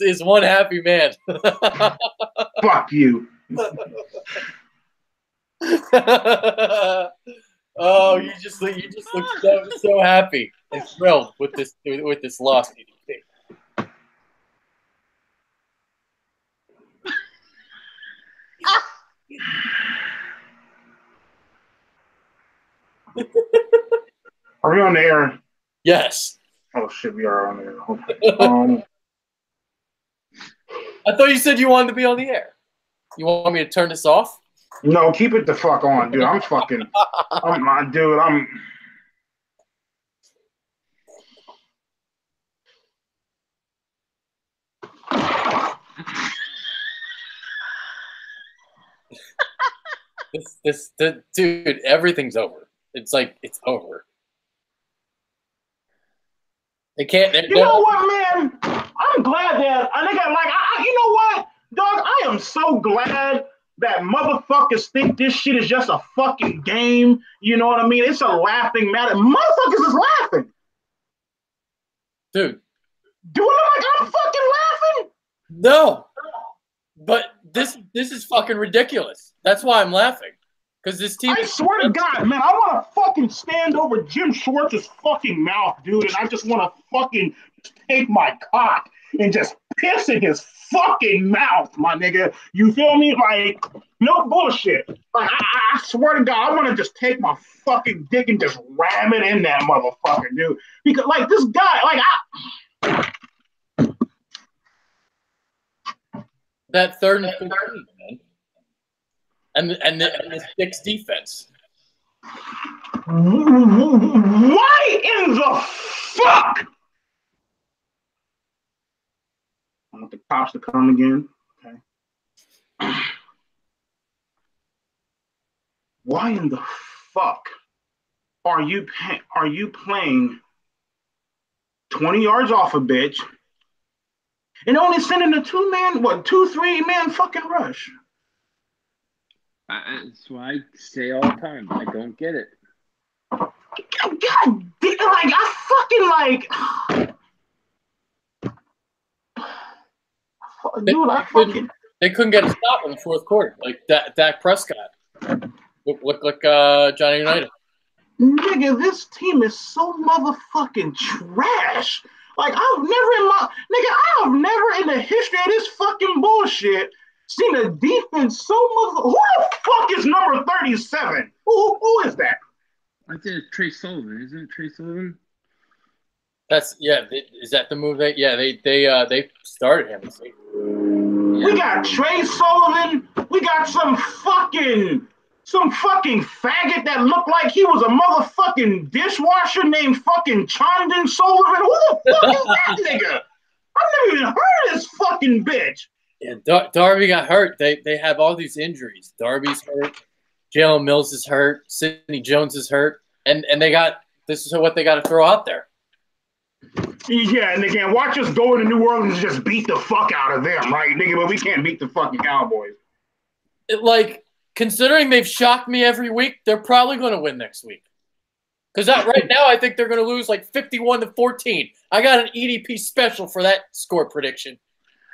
Speaker 1: is one happy man.
Speaker 3: Fuck you.
Speaker 1: Oh, you just look so happy and thrilled with this loss, EDP.
Speaker 3: Are we on the air?
Speaker 1: Yes.
Speaker 3: Oh shit, we are on the air.
Speaker 1: I thought you said you wanted to be on the air. You want me to turn this off?
Speaker 3: No, keep it the fuck on, dude. I'm
Speaker 1: This dude, everything's over. It's like it's over. They can't.
Speaker 3: You know what, man? I'm glad that I think you know what, dog? I am so glad that motherfuckers think this shit is just a fucking game. You know what I mean? It's a laughing matter. Motherfuckers is laughing.
Speaker 1: Dude.
Speaker 3: Do it like I'm fucking laughing?
Speaker 1: No. But this is fucking ridiculous. That's why I'm laughing. Because this team.
Speaker 3: I swear to God, man, I want to fucking stand over Jim Schwartz's fucking mouth, dude, and I just want to fucking take my cock and just piss in his fucking mouth, my nigga. You feel me? Like, no bullshit. Like, I swear to God, I want to just take my fucking dick and just ram it in that motherfucker, dude. Because, like, this guy, like,
Speaker 1: that 3rd and 15, man. And the 6 defense.
Speaker 3: Why in the fuck? I want the cops to come again. Okay. Why in the fuck are you playing 20 yards off a bitch And only sending a 3-man fucking rush.
Speaker 2: That's why I say all the time, I don't get it.
Speaker 3: God, like I fucking like, dude, I fucking.
Speaker 1: They couldn't get a stop in the fourth quarter. Like Dak Prescott looked like Johnny United.
Speaker 3: Nigga, this team is so motherfucking trash. Like I've never in the history of this fucking bullshit seen a defense so Who the fuck is number 37? Who is that?
Speaker 2: I think it's Trey Sullivan, isn't it? Trey Sullivan.
Speaker 1: Is that the move? They started him.
Speaker 3: We got Trey Sullivan. We got some fucking faggot that looked like he was a motherfucking dishwasher named fucking Chandon Sullivan. Who the fuck is that nigga? I've never even heard of this fucking bitch.
Speaker 1: Yeah, Darby got hurt. They have all these injuries. Darby's hurt. Jalen Mills is hurt. Sidney Jones is hurt. And this is what they got to throw out there.
Speaker 3: Yeah, and again, watch us go into New Orleans and just beat the fuck out of them, right, nigga? But we can't beat the fucking Cowboys.
Speaker 1: Considering they've shocked me every week, they're probably going to win next week. Because right now, I think they're going to lose like 51-14. I got an EDP special for that score prediction.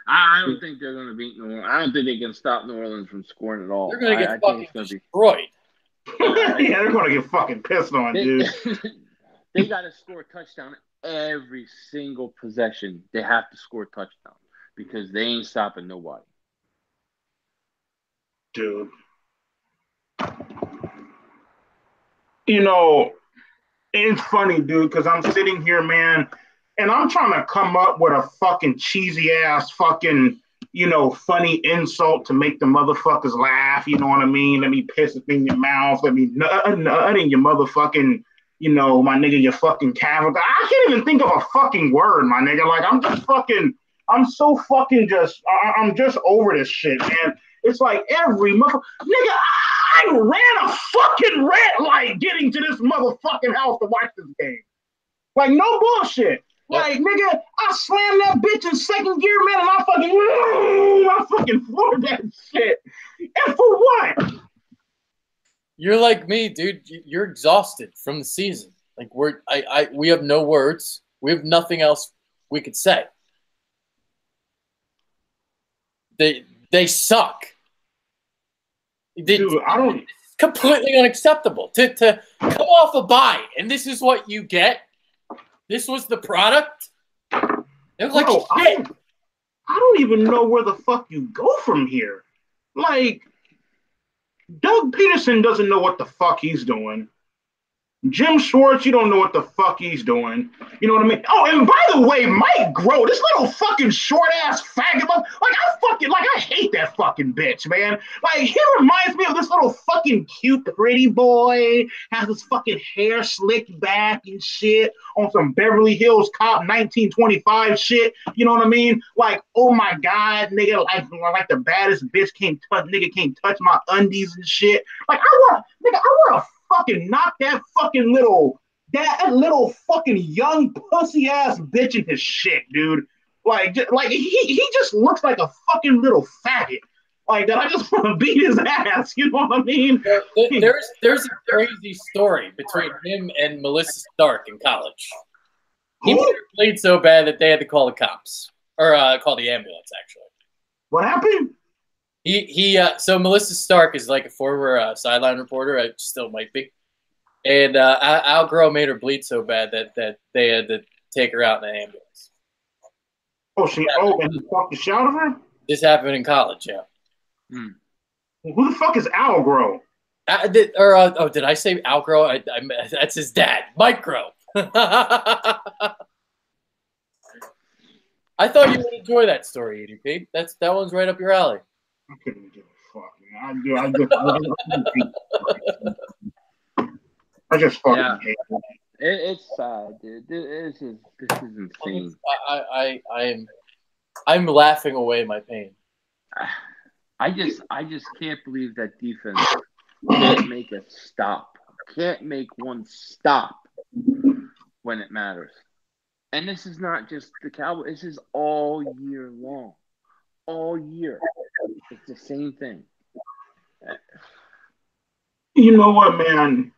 Speaker 2: I don't think they're going to beat New Orleans. I don't think they can stop New Orleans from scoring at all.
Speaker 1: They're going to get fucking destroyed.
Speaker 3: Yeah, they're going to get fucking pissed on, dude.
Speaker 2: They got to score a touchdown every single possession. They have to score a touchdown because they ain't stopping nobody.
Speaker 3: Dude. You know, it's funny, dude, because I'm sitting here, man, and I'm trying to come up with a fucking cheesy ass fucking, funny insult to make the motherfuckers laugh. You know what I mean? Let me piss it in your mouth. Let me nut in your motherfucking, my nigga, your fucking calf. I can't even think of a fucking word, my nigga. Like, I'm just over this shit, man. It's like every nigga, I ran a fucking red light getting to this motherfucking house to watch this game. Like, no bullshit. Like, nigga, I slammed that bitch in second gear, man, and I fucking floored that shit. And for what?
Speaker 1: You're like me, dude. You're exhausted from the season. Like we have no words. We have nothing else we could say. They suck.
Speaker 3: Dude, I don't.
Speaker 1: It's completely unacceptable to come off a bye, and this is what you get. This was the product. It was like shit.
Speaker 3: I don't even know where the fuck you go from here. Like, Doug Peterson doesn't know what the fuck he's doing. Jim Schwartz, you don't know what the fuck he's doing. You know what I mean? Oh, and by the way, Mike Groh, this little fucking short ass faggot, I hate that fucking bitch, man. Like, he reminds me of this little fucking cute, pretty boy, has his fucking hair slicked back and shit on some Beverly Hills Cop 1925 shit. You know what I mean? Like, oh my God, nigga, like the baddest bitch can't touch my undies and shit. Like, I want to fucking knock that little fucking young pussy ass bitch in his shit, dude. Like he just looks like a fucking little faggot. Like that, I just want to beat his ass. You know what I mean?
Speaker 1: There's a crazy story between him and Melissa Stark in college. He played so bad that they had to call the cops or call the ambulance. Actually,
Speaker 3: what happened?
Speaker 1: So Melissa Stark is like a former sideline reporter. I still might be. And Al Groh made her bleed so bad that they had to take her out in an ambulance.
Speaker 3: And he fucked the shit out of her?
Speaker 1: This happened in college, yeah.
Speaker 3: Who the fuck is Al Groh?
Speaker 1: Did I say Al Groh? That's his dad, Mike Groh. I thought you would enjoy that story, EDP. That one's right up your alley.
Speaker 3: I couldn't give a fuck, man. I just fucking hate it.
Speaker 2: It's sad, dude. This is insane.
Speaker 1: I'm laughing away my pain.
Speaker 2: I just can't believe that defense can't make a stop. Can't make one stop when it matters. And this is not just the Cowboys. This is all year long. All year. It's the same thing.
Speaker 3: You know what, man?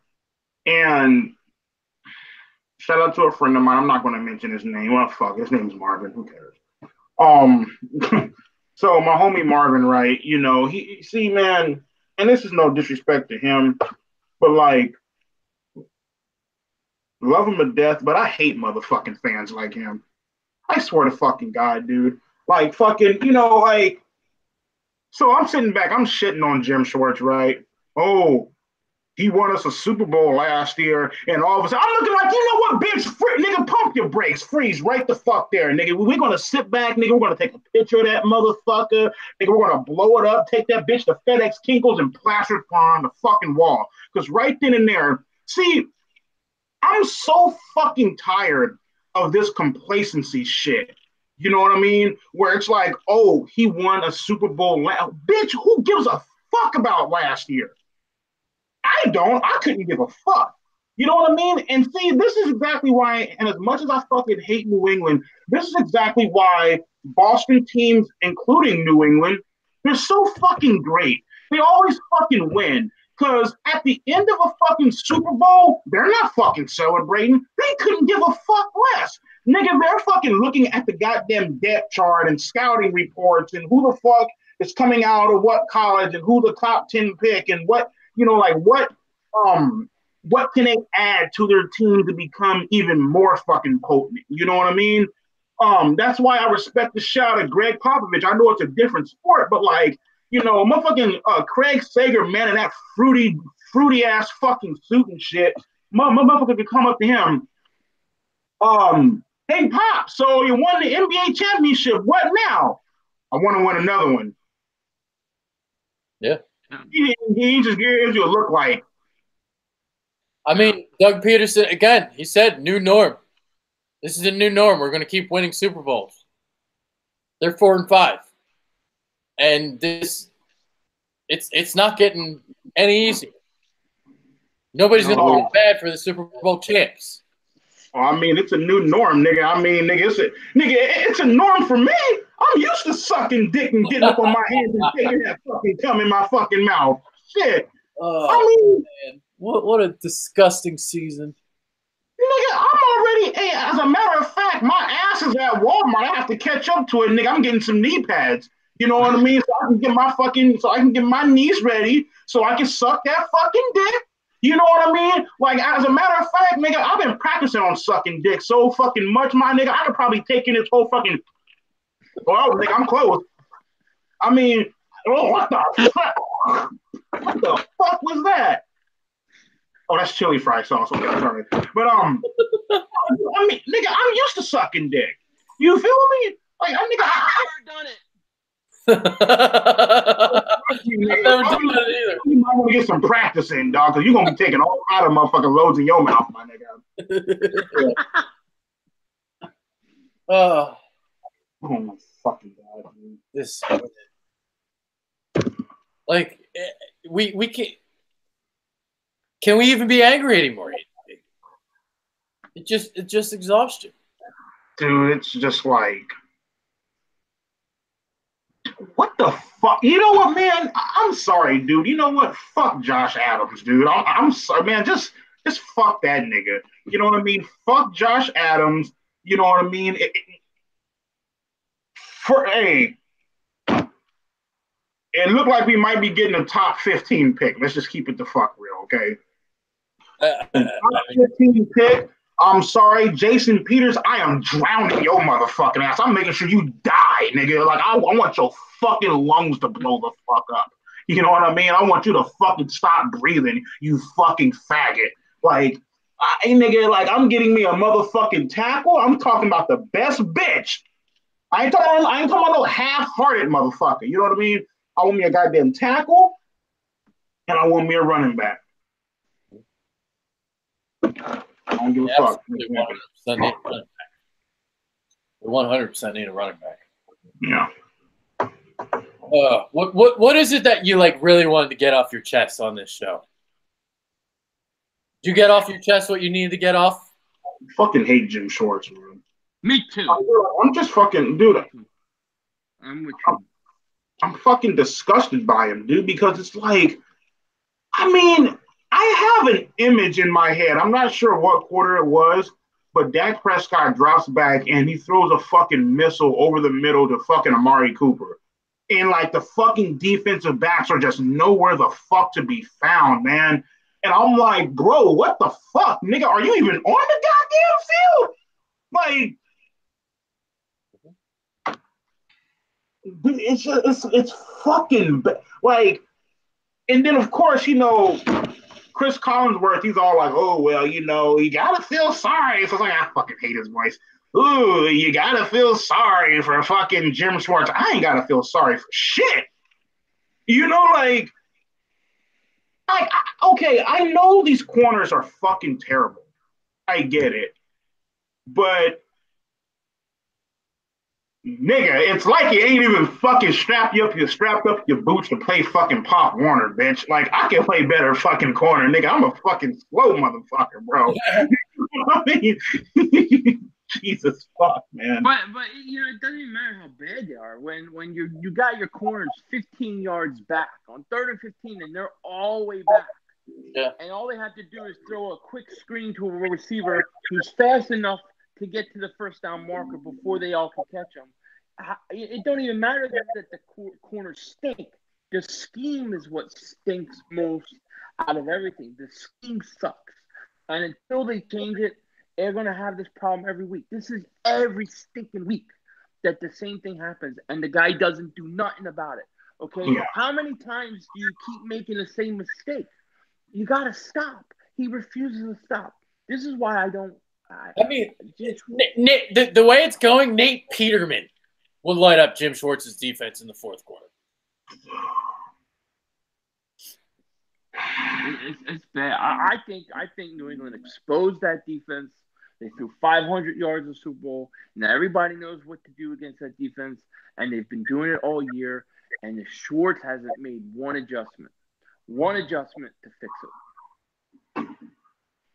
Speaker 3: And shout out to a friend of mine. I'm not going to mention his name. Well, fuck, his name's Marvin. Who cares? Um, so my homie Marvin, right? You know, he see, man, and this is no disrespect to him, but like, love him to death. But I hate motherfucking fans like him. I swear to fucking God, dude. Like, fucking, you know, like. So I'm sitting back. I'm shitting on Jim Schwartz, right? Oh, he won us a Super Bowl last year, and all of a sudden, I'm looking like, you know what, bitch, nigga, pump your brakes, freeze right the fuck there, nigga. We're gonna sit back, nigga. We're gonna take a picture of that motherfucker, nigga. We're gonna blow it up, take that bitch to FedEx Kinkles and plaster it on the fucking wall. Because right then and there, see, I'm so fucking tired of this complacency shit. You know what I mean? Where it's like, oh, he won a Super Bowl. Bitch, who gives a fuck about last year? I don't. I couldn't give a fuck. You know what I mean? And see, this is exactly why, and as much as I fucking hate New England, this is exactly why Boston teams, including New England, they're so fucking great. They always fucking win. Because at the end of a fucking Super Bowl, they're not fucking celebrating. They couldn't give a fuck less. Nigga, they're fucking looking at the goddamn depth chart and scouting reports and who the fuck is coming out of what college and who the top 10 pick and what, you know, like what can they add to their team to become even more fucking potent? You know what I mean? That's why I respect the shout at Greg Popovich. I know it's a different sport, but like, you know, motherfucking Craig Sager, man, in that fruity ass fucking suit and shit. Motherfucker could come up to him. Hey Pop, so you won the NBA championship. What now? I want to win another one.
Speaker 1: Yeah.
Speaker 3: He just gives you a look like.
Speaker 1: I mean, Doug Peterson, again, he said new norm. This is a new norm. We're going to keep winning Super Bowls. They're 4-5. And this, it's not getting any easier. Nobody's going to feel bad for the Super Bowl champs.
Speaker 3: I mean, it's a new norm, nigga. I mean, nigga, it's a norm for me. I'm used to sucking dick and getting up on my hands and taking that fucking cum in my fucking mouth. Shit.
Speaker 1: Oh, I mean, man. What a disgusting season.
Speaker 3: Nigga, I'm already, hey, as a matter of fact, my ass is at Walmart. I have to catch up to it, nigga. I'm getting some knee pads. You know what I mean? So I can get my knees ready so I can suck that fucking dick. You know what I mean? Like, as a matter of fact, nigga, I've been practicing on sucking dick so fucking much, my nigga. I could probably take in this whole fucking. Well, nigga, I'm close. I mean, what the fuck? What the fuck was that? Oh, that's chili fry sauce. Okay, sorry. But I mean, nigga, I'm used to sucking dick. You feel me? Like, I've never done it.
Speaker 1: I've never done it either.
Speaker 3: You might want to get some practice in, dog, because you're gonna be taking all kind of motherfucking loads in your mouth, my nigga. Oh my fucking God, dude.
Speaker 1: This, like, we can't. Can we even be angry anymore? It just exhaustion.
Speaker 3: Dude, it's just like, what the fuck? You know what, man? I'm sorry, dude. You know what? Fuck Josh Adams, dude. I'm sorry, man. Just fuck that nigga. You know what I mean? Fuck Josh Adams. You know what I mean? It looked like we might be getting a top 15 pick. Let's just keep it the fuck real, okay? Top 15 pick. I'm sorry, Jason Peters. I am drowning your motherfucking ass. I'm making sure you die, nigga. Like, I want your fucking lungs to blow the fuck up. You know what I mean? I want you to fucking stop breathing, you fucking faggot. Like, nigga, like, I'm getting me a motherfucking tackle. I'm talking about the best bitch. I ain't talking about no half-hearted motherfucker. You know what I mean? I want me a goddamn tackle, and I want me a running back. I don't give a fuck.
Speaker 1: We 100% need a running back.
Speaker 3: Yeah.
Speaker 1: What is it that you like really wanted to get off your chest on this show? Did you get off your chest what you needed to get off?
Speaker 3: I fucking hate Jim Schwartz, man.
Speaker 2: Me too.
Speaker 3: I'm just fucking, dude.
Speaker 2: I'm with you.
Speaker 3: I'm fucking disgusted by him, dude, because it's like, I mean, I have an image in my head. I'm not sure what quarter it was, but Dak Prescott drops back and he throws a fucking missile over the middle to fucking Amari Cooper. And like the fucking defensive backs are just nowhere the fuck to be found, man. And I'm like, bro, what the fuck, nigga? Are you even on the goddamn field? Like, dude, it's just it's fucking like. And then of course, Chris Collinsworth, he's all like, oh well, you gotta feel sorry. So it's like I fucking hate his voice. Ooh, you gotta feel sorry for fucking Jim Schwartz. I ain't gotta feel sorry for shit. Like, okay, I know these corners are fucking terrible. I get it. But nigga, it's like you ain't even fucking strapped up your boots to play fucking Pop Warner, bitch. Like, I can play better fucking corner, nigga. I'm a fucking slow motherfucker, bro. I mean, Jesus fuck, man.
Speaker 2: But it doesn't even matter how bad they are. When you got your corners 15 yards back on 3rd and 15, and they're all the way back.
Speaker 1: Yeah.
Speaker 2: And all they have to do is throw a quick screen to a receiver who's fast enough to get to the first down marker before they all can catch them. It don't even matter that the corners stink. The scheme is what stinks most out of everything. The scheme sucks. And until they change it, they're going to have this problem every week. This is every stinking week that the same thing happens, and the guy doesn't do nothing about it. Okay?
Speaker 3: Yeah.
Speaker 2: How many times do you keep making the same mistake? You got to stop. He refuses to stop. This is why I don't.
Speaker 1: The way it's going, Nate Peterman will light up Jim Schwartz's defense in the fourth quarter.
Speaker 2: It's bad. I think New England exposed that defense. They threw 500 yards in the Super Bowl. Now everybody knows what to do against that defense, and they've been doing it all year. And the Schwartz hasn't made one adjustment to fix it.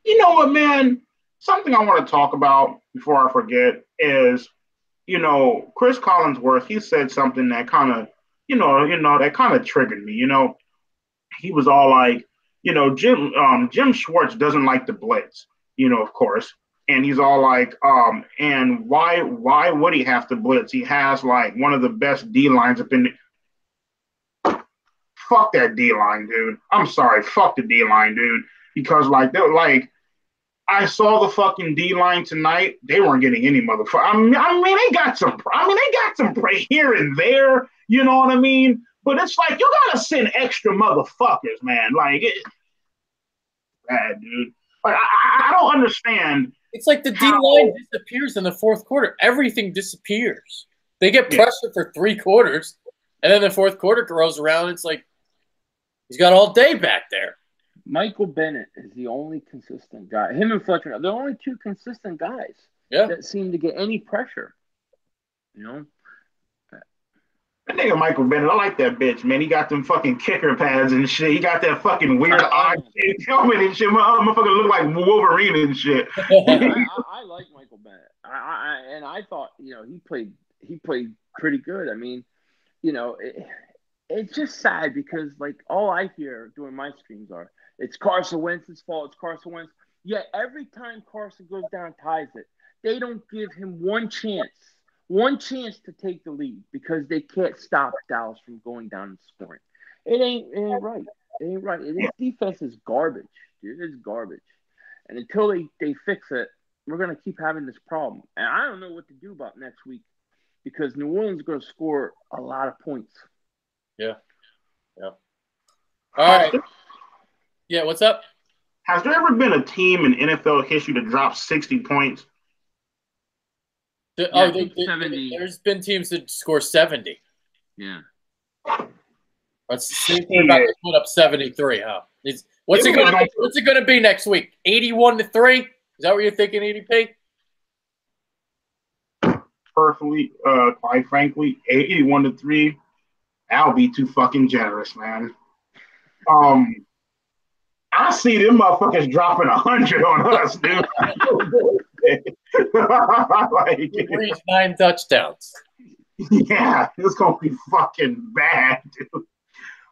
Speaker 3: You know what, man? Something I want to talk about before I forget is, Chris Collinsworth. He said something that kind of, that kind of triggered me. He was all like, Jim Schwartz doesn't like the blitz. Of course. And he's all like, and why would he have to blitz? He has like one of the best D lines up in the. Fuck that D line, dude. I'm sorry, fuck the D line, dude. Because I saw the fucking D line tonight. They weren't getting any motherfucker. I mean, they got some. They got some play here and there. You know what I mean? But it's like you gotta send extra motherfuckers, man. Like, bad, dude. Like, I don't understand.
Speaker 1: It's like the D line disappears in the fourth quarter. Everything disappears. They get pressure for 3 quarters, and then the fourth quarter rolls around. It's like he's got all day back there.
Speaker 2: Michael Bennett is the only consistent guy. Him and Fletcher, they're the only 2 consistent guys that seem to get any pressure.
Speaker 3: That nigga Michael Bennett, I like that bitch, man. He got them fucking kicker pads and shit. He got that fucking weird odd helmet and shit. Motherfucker look like Wolverine and shit.
Speaker 2: I like Michael Bennett. I thought, he played pretty good. I mean, it's just sad because all I hear during my streams are it's Carson Wentz's fault. It's Carson Wentz. Yet every time Carson goes down, ties it, they don't give him one chance to take the lead because they can't stop Dallas from going down and scoring. It ain't right. It ain't right. This defense is garbage, dude. It's garbage. And until they fix it, we're gonna keep having this problem. And I don't know what to do about next week because New Orleans is gonna score a lot of points.
Speaker 1: Yeah. All right. Yeah, what's up?
Speaker 3: Has there ever been a team in NFL history to drop 60 points?
Speaker 1: There's been teams that score 70.
Speaker 2: Yeah.
Speaker 1: That's the same thing about they put up 73, huh? What's it going to be next week? 81-3? Is that what you're thinking, EDP?
Speaker 3: Personally, quite frankly, 81-3. That'll be too fucking generous, man. I see them motherfuckers dropping 100 on us, dude. Like,
Speaker 1: He reached 9 touchdowns.
Speaker 3: yeah, it's gonna be fucking bad, dude.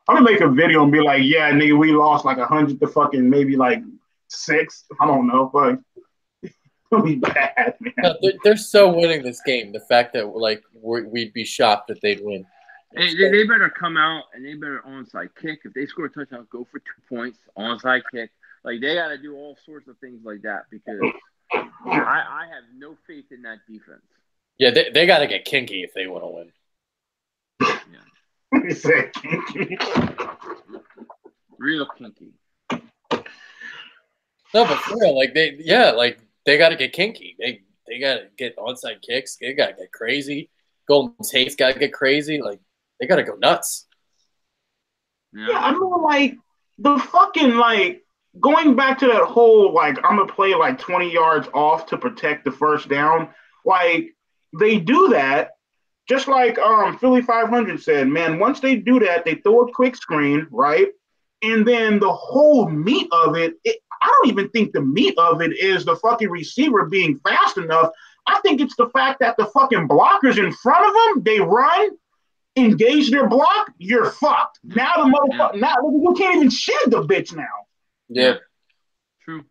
Speaker 3: I'm gonna make a video and be like, yeah, nigga, we lost like 100 to fucking maybe like 6. I don't know, but it's gonna be bad, man.
Speaker 1: No, they're so winning this game. The fact that like we'd be shocked that they'd win.
Speaker 2: They better come out and they better onside kick. If they score a touchdown, go for 2 points, onside kick. Like, they got to do all sorts of things like that because I have no faith in that defense.
Speaker 1: Yeah, they got to get kinky if they want to win.
Speaker 2: Yeah.
Speaker 3: He said kinky.
Speaker 2: Real kinky.
Speaker 1: No, but for real, like they got to get kinky. They got to get onside kicks. They got to get crazy. Golden Tate's got to get crazy. Like, they got to go nuts.
Speaker 3: Yeah, I mean, like, the fucking, like, going back to that whole, like, I'm going to play, like, 20 yards off to protect the first down. Like, they do that, just like Philly 500 said, man, once they do that, they throw a quick screen, right? And then the whole meat of it, I don't even think the meat of it is the fucking receiver being fast enough. I think it's the fact that the fucking blockers in front of them, they run, engage their block, you're fucked. Now the motherfucker, now you can't even shed the bitch now.
Speaker 1: Yeah.
Speaker 2: True.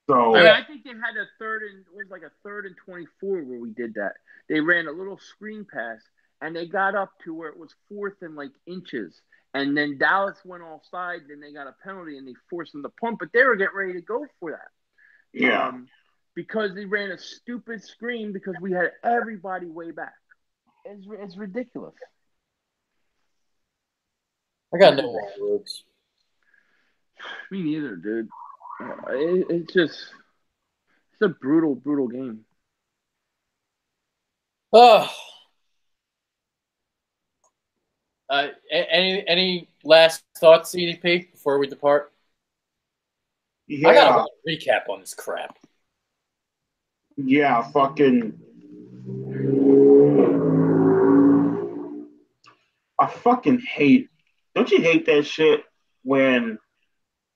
Speaker 3: So
Speaker 2: I think they had a third and 24 where we did that. They ran a little screen pass and they got up to where it was 4th and like inches. And then Dallas went offside, then they got a penalty and they forced them to punt, but they were getting ready to go for that.
Speaker 3: yeah.
Speaker 2: Because they ran a stupid screen because we had everybody way back. It's ridiculous.
Speaker 1: I got no more words.
Speaker 2: Me neither, dude. It's a brutal, brutal game.
Speaker 1: Oh. Any last thoughts, CDP, before we depart?
Speaker 3: Yeah.
Speaker 1: I got a recap on this crap.
Speaker 3: Yeah, fucking. I fucking hate. Don't you hate that shit when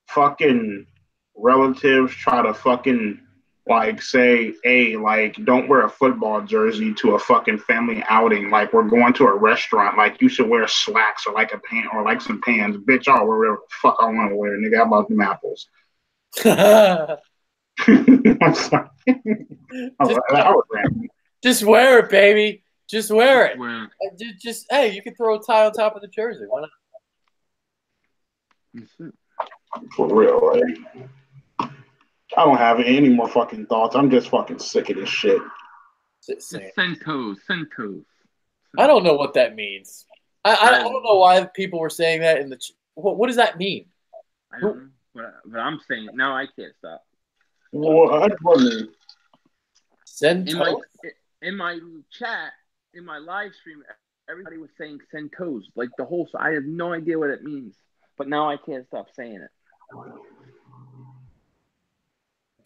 Speaker 3: fucking relatives try to fucking like say, hey, like, don't wear a football jersey to a fucking family outing. Like, we're going to a restaurant. Like, you should wear slacks or like a pant or like some pants. Bitch, I'll wear whatever the fuck I want to wear. Nigga, how about them apples? I'm sorry.
Speaker 1: Just wear it, baby. Just wear it.
Speaker 2: Well,
Speaker 1: Just hey, you can throw a tie on top of the jersey. Why not?
Speaker 3: For real, right? I don't have any more fucking thoughts. I'm just fucking sick of this shit.
Speaker 2: Centos.
Speaker 1: I don't know what that means. I don't know why people were saying that in the. What does that mean?
Speaker 2: I don't know, but I'm saying it. Now I can't stop.
Speaker 3: What?
Speaker 1: Centos?
Speaker 2: In my chat, in my live stream, everybody was saying centos, like the whole. So I have no idea what it means, but now I can't stop saying it.
Speaker 1: I'm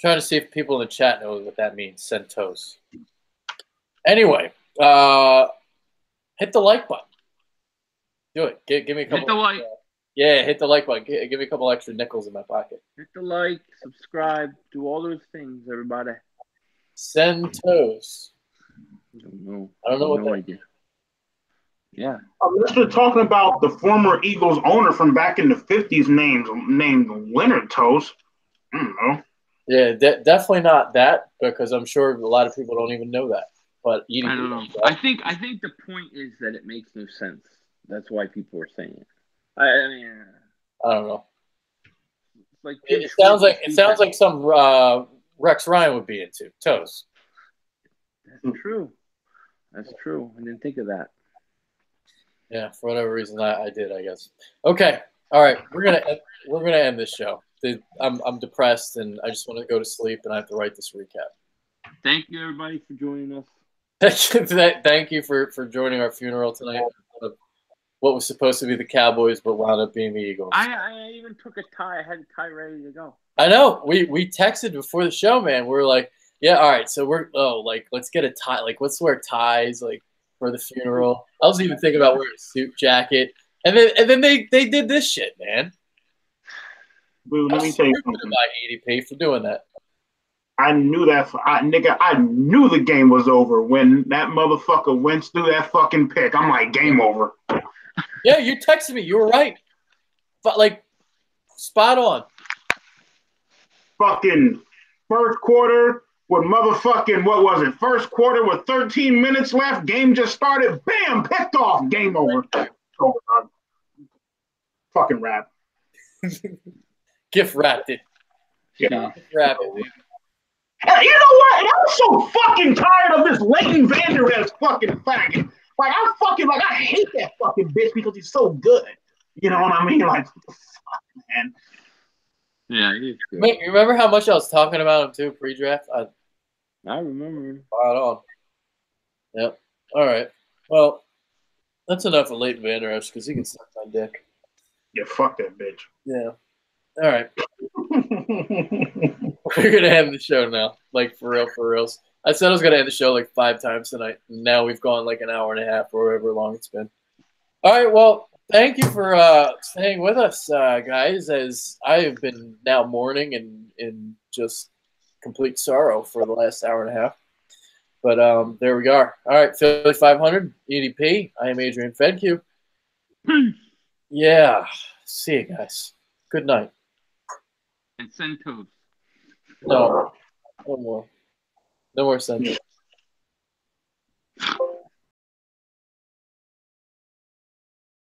Speaker 1: trying to see if people in the chat know what that means. Centos. Anyway, hit the like button. Do it. Give me a couple.
Speaker 2: Hit the like.
Speaker 1: Yeah, hit the like button. Give me a couple extra nickels in my pocket.
Speaker 2: Hit the like, subscribe, do all those things, everybody.
Speaker 1: Centos.
Speaker 2: I don't know.
Speaker 3: what
Speaker 2: no idea. Yeah.
Speaker 3: Unless you're talking about the former Eagles owner from back in the 50s named Leonard Toast. I don't know.
Speaker 1: Yeah, definitely not that, because I'm sure a lot of people don't even know that. But eating.
Speaker 2: I don't know. I think the point is that it makes no sense. That's why people are saying it. I mean,
Speaker 1: I don't know.
Speaker 2: Like
Speaker 1: it sounds like some Rex Ryan would be into toast.
Speaker 2: That's true. That's true. I didn't think of that.
Speaker 1: Yeah, for whatever reason, I did. I guess. Okay. All right. We're gonna end this show. I'm depressed and I just want to go to sleep and I have to write this recap.
Speaker 2: Thank you, everybody, for joining us.
Speaker 1: Thank you for joining our funeral tonight. What was supposed to be the Cowboys, but wound up being the Eagles.
Speaker 2: I even took a tie. I had a tie ready to go.
Speaker 1: I know. We texted before the show, man. We're like, yeah, all right. So let's get a tie. Like, let's wear ties, like, for the funeral. I was even thinking about wearing a suit jacket, and then they did this shit, man.
Speaker 3: Boo, let me tell you something.
Speaker 1: About ADP for doing that.
Speaker 3: I knew that, nigga. I knew the game was over when that motherfucker went through that fucking pick. I'm like, game over.
Speaker 1: Yeah, you texted me. You were right. But like, spot on.
Speaker 3: Fucking first quarter with motherfucking, what was it? First quarter with 13 minutes left. Game just started. Bam, picked off. Game over. Over. Fucking rap.
Speaker 1: Gift wrapped it.
Speaker 3: Yeah.
Speaker 1: Gift wrapped it, baby.
Speaker 3: And you know what? And I'm so fucking tired of this Leighton Vander Esch fucking faggot. Like, I hate that fucking bitch because he's so good. You know what I mean? Like, what the fuck, man?
Speaker 2: Yeah, he's good.
Speaker 1: Mate, you remember how much I was talking about him too pre-draft?
Speaker 2: I remember.
Speaker 1: Spot on. Yep. All right. Well, that's enough of Leighton Vander Esch because he can suck my dick.
Speaker 3: Yeah, fuck that bitch.
Speaker 1: Yeah. All right. We're gonna end the show now, like for real, for reals. I said I was gonna end the show like 5 times tonight. And now we've gone like an hour and a half or however long it's been. All right. Well, thank you for staying with us, guys. As I have been now mourning and in just complete sorrow for the last hour and a half. But there we are. All right, Philly 500 EDP. I am Adrian Fedke. Yeah. See you guys. Good night.
Speaker 2: And send toast.
Speaker 1: No. No more. No more sentence.